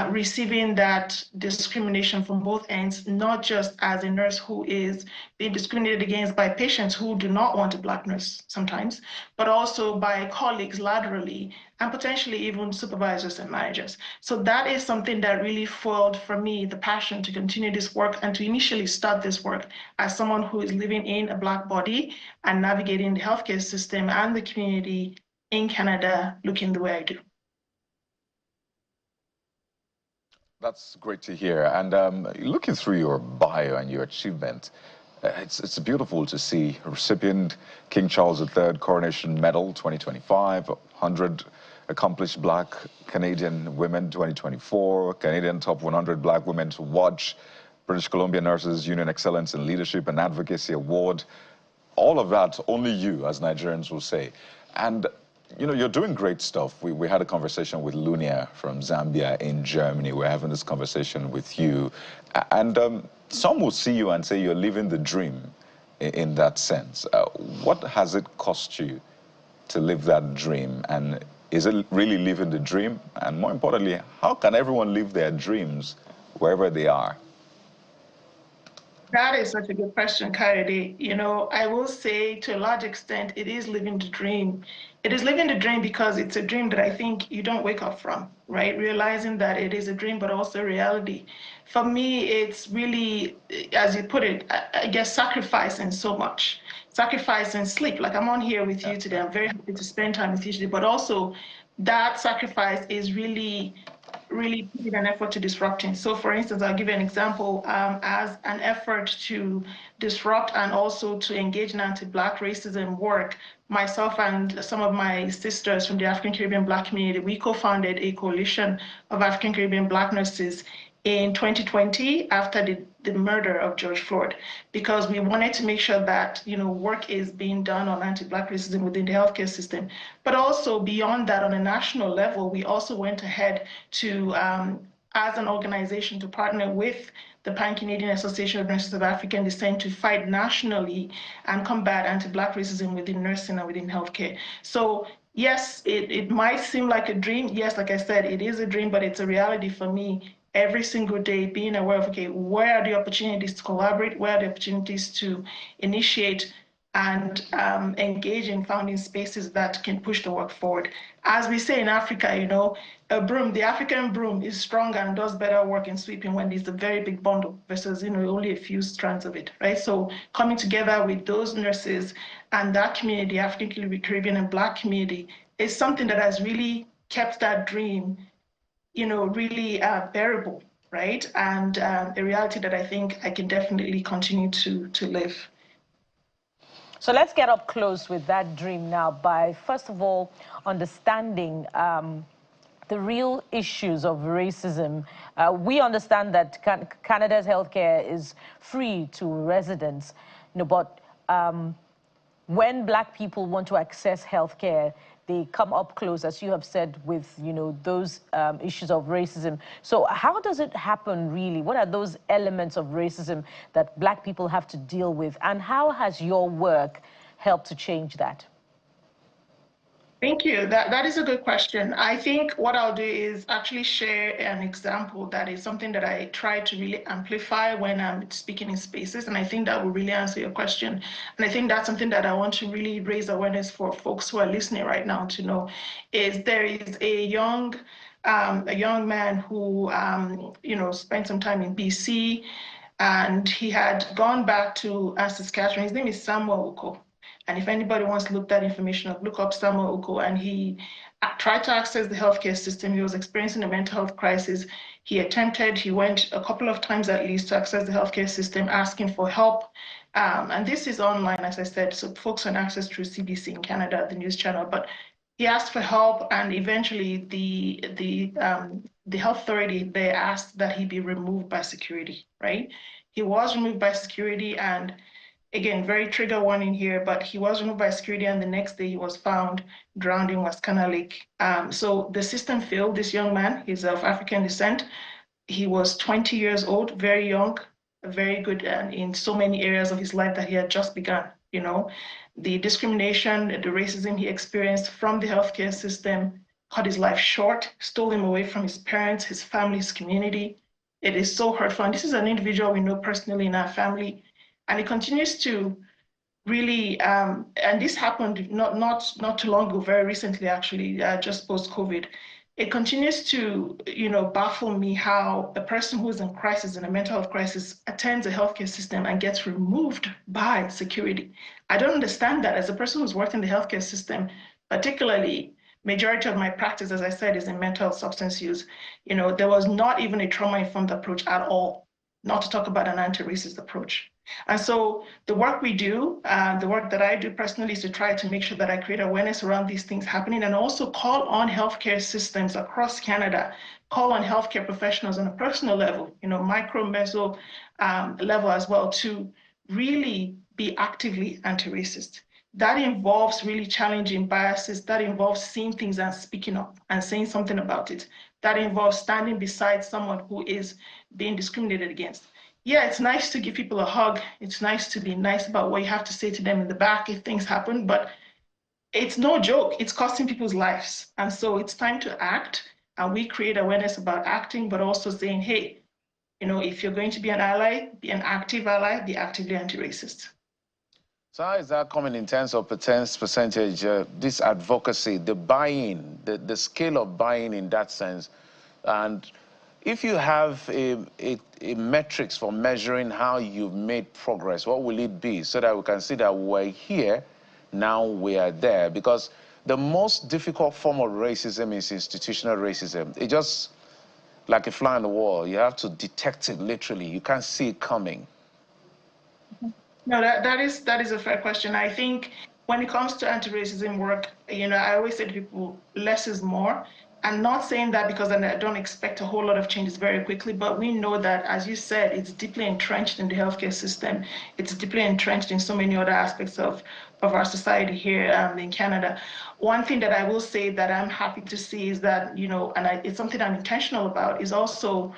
receiving that discrimination from both ends, not just as a nurse who is being discriminated against by patients who do not want a Black nurse sometimes, but also by colleagues laterally and potentially even supervisors and managers. So that is something that really fueled for me the passion to continue this work and to initially start this work as someone who is living in a Black body and navigating the healthcare system and the community in Canada looking the way I do. That's great to hear. And looking through your bio and your achievement, it's beautiful to see. Recipient King Charles III Coronation Medal 2025, 100 Accomplished Black Canadian Women 2024, Canadian Top 100 Black Women to Watch, British Columbia Nurses Union Excellence in Leadership and Advocacy Award. All of that, only you, as Nigerians will say. And you know, you're doing great stuff. We had a conversation with Lunia from Zambia in Germany. We're having this conversation with you. And some will see you and say you're living the dream in that sense. What has it cost you to live that dream? And is it really living the dream? And more importantly, how can everyone live their dreams wherever they are? That is such a good question, Kayode. You know, I will say to a large extent, it is living the dream. It is living the dream because it's a dream that I think you don't wake up from, right? Realizing that it is a dream, but also reality. For me, it's really, as you put it, I guess sacrificing so much. Sacrificing sleep. Like I'm on here with you today. I'm very happy to spend time with you today, but also that sacrifice is really putting an effort to disrupting. So for instance, I'll give you an example, as an effort to disrupt and also to engage in anti-Black racism work, myself and some of my sisters from the African Caribbean Black community, we co-founded a coalition of African Caribbean Black nurses in 2020 after the murder of George Floyd, because we wanted to make sure that, you know, work is being done on anti-Black racism within the healthcare system. But also beyond that, on a national level, we also went ahead to, as an organization, to partner with the Pan-Canadian Association of Nurses of African Descent to fight nationally and combat anti-Black racism within nursing and within healthcare. So yes, it might seem like a dream. Yes, like I said, it is a dream, but it's a reality for me every single day, being aware of, okay, where are the opportunities to collaborate, where are the opportunities to initiate and engage in founding spaces that can push the work forward. As we say in Africa, you know, a broom, the African broom is stronger and does better work in sweeping when there's a very big bundle versus, you know, only a few strands of it, right? So coming together with those nurses and that community, African Caribbean and Black community, is something that has really kept that dream, you know, really bearable, right? And a reality that I think I can definitely continue to live. So let's get up close with that dream now by, first of all, understanding the real issues of racism. We understand that Canada's healthcare is free to residents, you know, but when Black people want to access healthcare, they come up close, as you have said, with, you know, those issues of racism. So how does it happen, really? What are those elements of racism that Black people have to deal with? And how has your work helped to change that? Thank you. That is a good question. I think what I'll do is actually share an example that is something that I try to really amplify when I'm speaking in spaces, and I think that will really answer your question. And I think that's something that I want to really raise awareness for folks who are listening right now to know, is there is a young man who you know, spent some time in BC, and he had gone back to Saskatchewan. His name is Samuel Uko. And if anybody wants to look that information up, look up Samuel Uko. And he tried to access the healthcare system. He was experiencing a mental health crisis. He went a couple of times at least to access the healthcare system, asking for help. And this is online, as I said, so folks can access through CBC in Canada, the news channel. But he asked for help, and eventually the health authority, they asked that he be removed by security, right? He was removed by security, and again, very trigger warning here, but he was removed by security, and the next day he was found drowned in Wascana Lake. So the system failed this young man. He's of African descent. He was 20 years old, very young, very good in so many areas of his life that he had just begun. You know, the discrimination, the racism he experienced from the healthcare system cut his life short, stole him away from his parents, his family, his community. It is so hurtful. And this is an individual we know personally in our family. And it continues to really, and this happened not too long ago, very recently, actually, just post-COVID. It continues to, baffle me how a person who is in crisis, in a mental health crisis, attends a healthcare system and gets removed by security. I don't understand that. As a person who's worked in the healthcare system, particularly, majority of my practice, as I said, is in mental substance use. There was not even a trauma-informed approach at all, not to talk about an anti-racist approach. And so the work we do, the work that I do personally, is to try to make sure that I create awareness around these things happening, and also call on healthcare systems across Canada, call on healthcare professionals on a personal level, micro, meso level as well, to really be actively anti-racist. That involves really challenging biases. That involves seeing things and speaking up and saying something about it. That involves standing beside someone who is being discriminated against. Yeah, it's nice to give people a hug. It's nice to be nice about what you have to say to them in the back if things happen, but it's no joke. It's costing people's lives. And so it's time to act. And we create awareness about acting, but also saying, hey, if you're going to be an ally, be an active ally, be actively anti-racist. So how is that coming in terms of percentage, this advocacy, the buy-in, the scale of buy-in in that sense? And if you have a metrics for measuring how you've made progress, what will it be so that we can see that we're here, now we are there? Because the most difficult form of racism is institutional racism. It's just like a fly on the wall. You have to detect it literally. You can't see it coming. No, that is a fair question. I think when it comes to anti-racism work, I always say to people, less is more. I'm not saying that because I don't expect a whole lot of changes very quickly, but we know that, as you said, it's deeply entrenched in the healthcare system. It's deeply entrenched in so many other aspects of our society here in Canada. One thing that I will say that I'm happy to see is that, it's something I'm intentional about, is also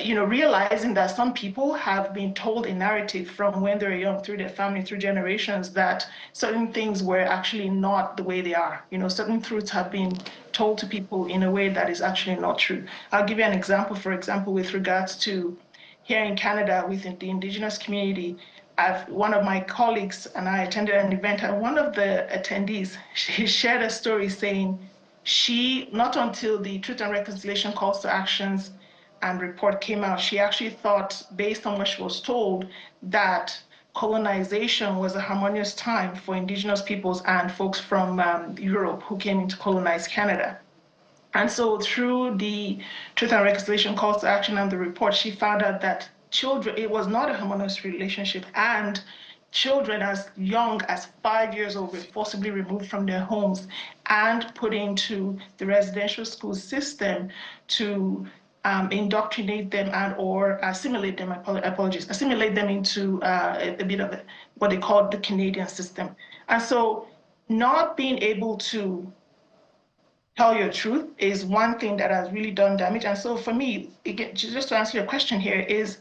realizing that some people have been told a narrative from when they're young, through their family, through generations, that certain things were actually not the way they are. Certain truths have been told to people in a way that is actually not true. I'll give you an example. For example, with regards to here in Canada, within the Indigenous community, one of my colleagues and I attended an event, and one of the attendees, she shared a story saying she, not until the Truth and Reconciliation calls to actions and report came out, she actually thought, based on what she was told, that colonization was a harmonious time for Indigenous peoples and folks from Europe who came in to colonize Canada. And so through the Truth and Reconciliation calls to action and the report, she found out that it was not a harmonious relationship, and children as young as 5 years old were forcibly removed from their homes and put into the residential school system to indoctrinate them and or assimilate them, assimilate them into a bit of what they call the Canadian system. And so not being able to tell your truth is one thing that has really done damage. And so for me, again, just to answer your question here, is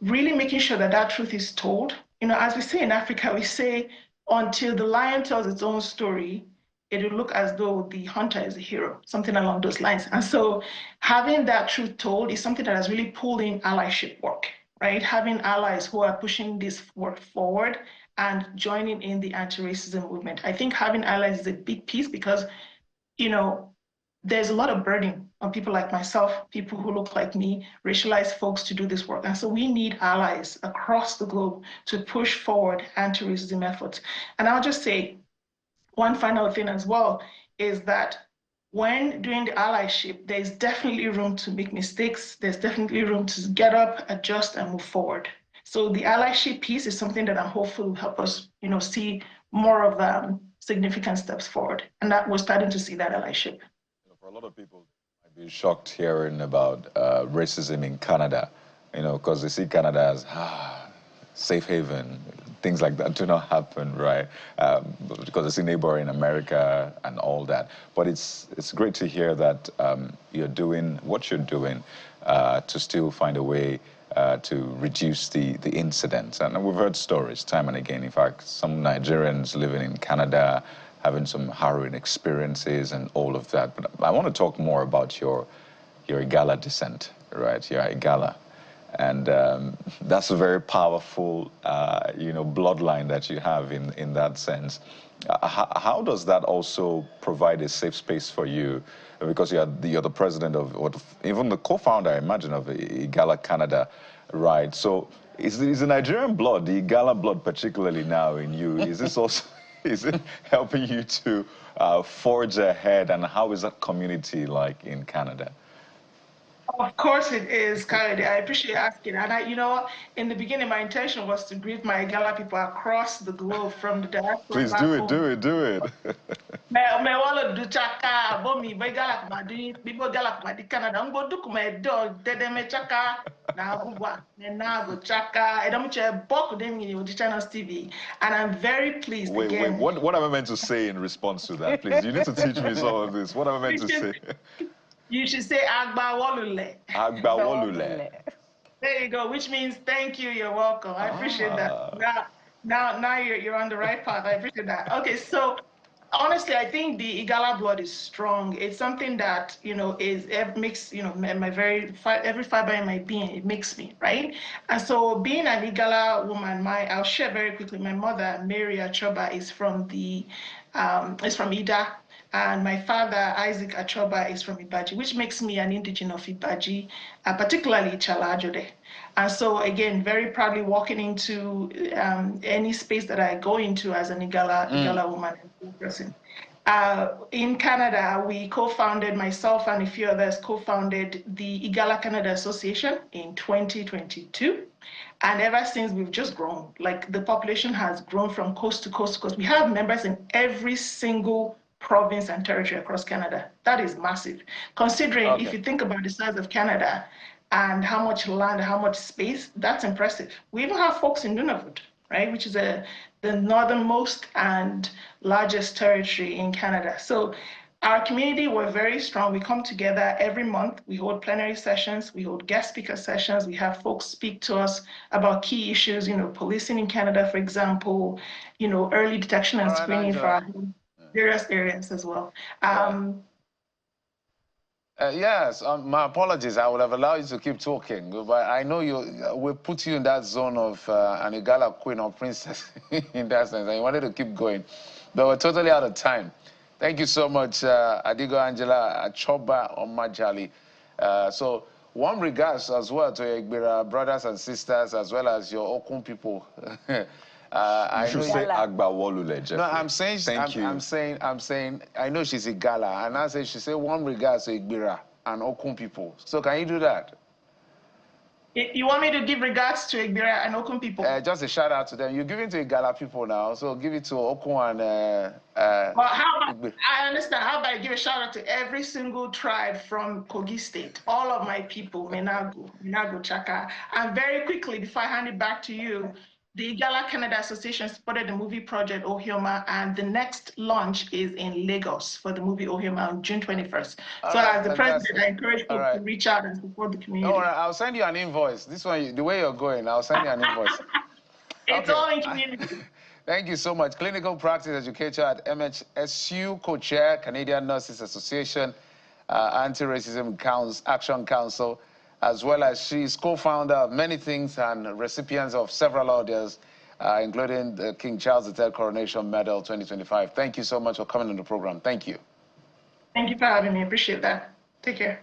really making sure that that truth is told. As we say in Africa, we say, until the lion tells its own story, it will look as though the hunter is a hero, something along those lines. And so having that truth told is something that has really pulled in allyship work, right? Having allies who are pushing this work forward and joining in the anti-racism movement. I think having allies is a big piece because, there's a lot of burden on people like myself, people who look like me, racialized folks, to do this work. And so we need allies across the globe to push forward anti-racism efforts. And I'll just say one final thing as well, is that when doing the allyship, there's definitely room to make mistakes. There's definitely room to get up, adjust, and move forward. So the allyship piece is something that I'm hopeful will help us, see more of significant steps forward. And that we're starting to see that allyship. For a lot of people, might be shocked hearing about racism in Canada, because they see Canada as safe haven. Things like that do not happen, right? Because it's a neighbor in America and all that. But it's great to hear that you're doing what you're doing to still find a way to reduce the incidents. And we've heard stories time and again. In fact, some Nigerians living in Canada having some harrowing experiences and all of that. But I want to talk more about your Igala descent, right? Your Igala. And that's a very powerful, bloodline that you have in that sense. How does that also provide a safe space for you? Because you're the president of, or even the co-founder, I imagine, of Igala Canada, right? So is the Nigerian blood, the Igala blood particularly now in you, is this also, is it helping you to forge ahead? And how is that community like in Canada? Of course it is, Khaled. I appreciate you asking. And in the beginning, my intention was to greet my Igala people across the globe from the diaspora Please back do it, home. do it, do it. Me wala du chaka bomi be Igala kumadi bibo Igala kumadi Canada ngo du kuma do dede me chaka na bubwa me na go chaka edam che bok dem ni odi channels TV, and I'm very pleased Wait, again. what am I meant to say in response to that, please? You need to teach me some of this. What am I meant to say? You should say Agba Wolule. Agba Wolule. There you go, which means thank you, you're welcome. I appreciate that. Now you're on the right path. I appreciate that. Okay, so honestly, I think the Igala blood is strong. It's something that makes every fiber in my being, it makes me, right. And so being an Igala woman, I'll share very quickly. My mother, Mary Achoba, is from Ida. And my father, Isaac Achoba, is from Ibaji, which makes me an indigenous of Ibaji, particularly Chalajode. And so, again, very proudly walking into any space that I go into as an Igala woman and person. In Canada, we co-founded, myself and a few others co-founded the Igala Canada Association in 2022. And ever since, we've just grown. Like, the population has grown from coast to coast to coast. We have members in every single province and territory across Canada. That is massive. Considering if you think about the size of Canada and how much land, how much space, that's impressive. We even have folks in Nunavut, right, which is the northernmost and largest territory in Canada. So our community, we're very strong. We come together every month. We hold plenary sessions. We hold guest speaker sessions. We have folks speak to us about key issues, policing in Canada, for example, early detection and screening for our various areas as well. Yes, my apologies. I would have allowed you to keep talking, but I know we put you in that zone of an Igala queen or princess in that sense, and you wanted to keep going. But we're totally out of time. Thank you so much, Adigo Angela Achoba Omajali. So warm regards as well to your Igbira brothers and sisters, as well as your Okun people. You should say Agba Wolule, Jeffrey. No, I'm saying, I'm saying, I know she's Igala, and I say she say warm regards to Igbira and Okun people. So can you do that? You want me to give regards to Igbira and Okun people? Just a shout out to them. You're giving to Igala people now, so give it to Okun and well, how about, I understand. How about I give a shout out to every single tribe from Kogi State, all of my people, Menago, Chaka. And very quickly, before I hand it back to you, the Igala Canada Association supported the movie project Ohioma, and the next launch is in Lagos for the movie Ohioma on June 21st. So as the president, I encourage people to reach out and support the community. All right, I'll send you an invoice. This one, the way you're going, I'll send you an invoice. It's all in community. Thank you so much. Clinical Practice Educator at MHSU, co-chair, Canadian Nurses Association, Anti-Racism Action Council, as well as she's co-founder of many things and recipients of several others, including the King Charles III Coronation Medal 2025. Thank you so much for coming on the program. Thank you. Thank you for having me. Appreciate that. Take care.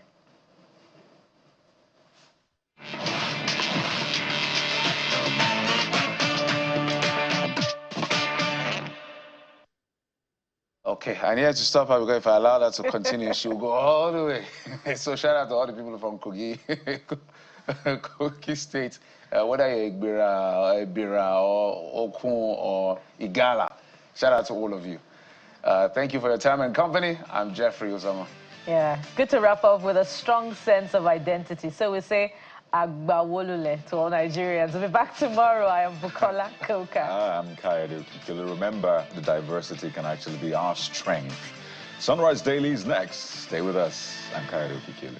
Okay, I need to stop her because if I allow her to continue, she'll go all the way. So shout out to all the people from Kogi, Kogi State, whether you're Igbira or Okun or Igala. Shout out to all of you. Thank you for your time and company. I'm Jeffrey Uzama. Yeah, good to wrap up with a strong sense of identity. So we say Agba Wolule to all Nigerians. We'll be back tomorrow. I am Bukola Koka. I'm Kayode Kikili. Remember, the diversity can actually be our strength. Sunrise Daily is next. Stay with us. I'm Kayode Kikili.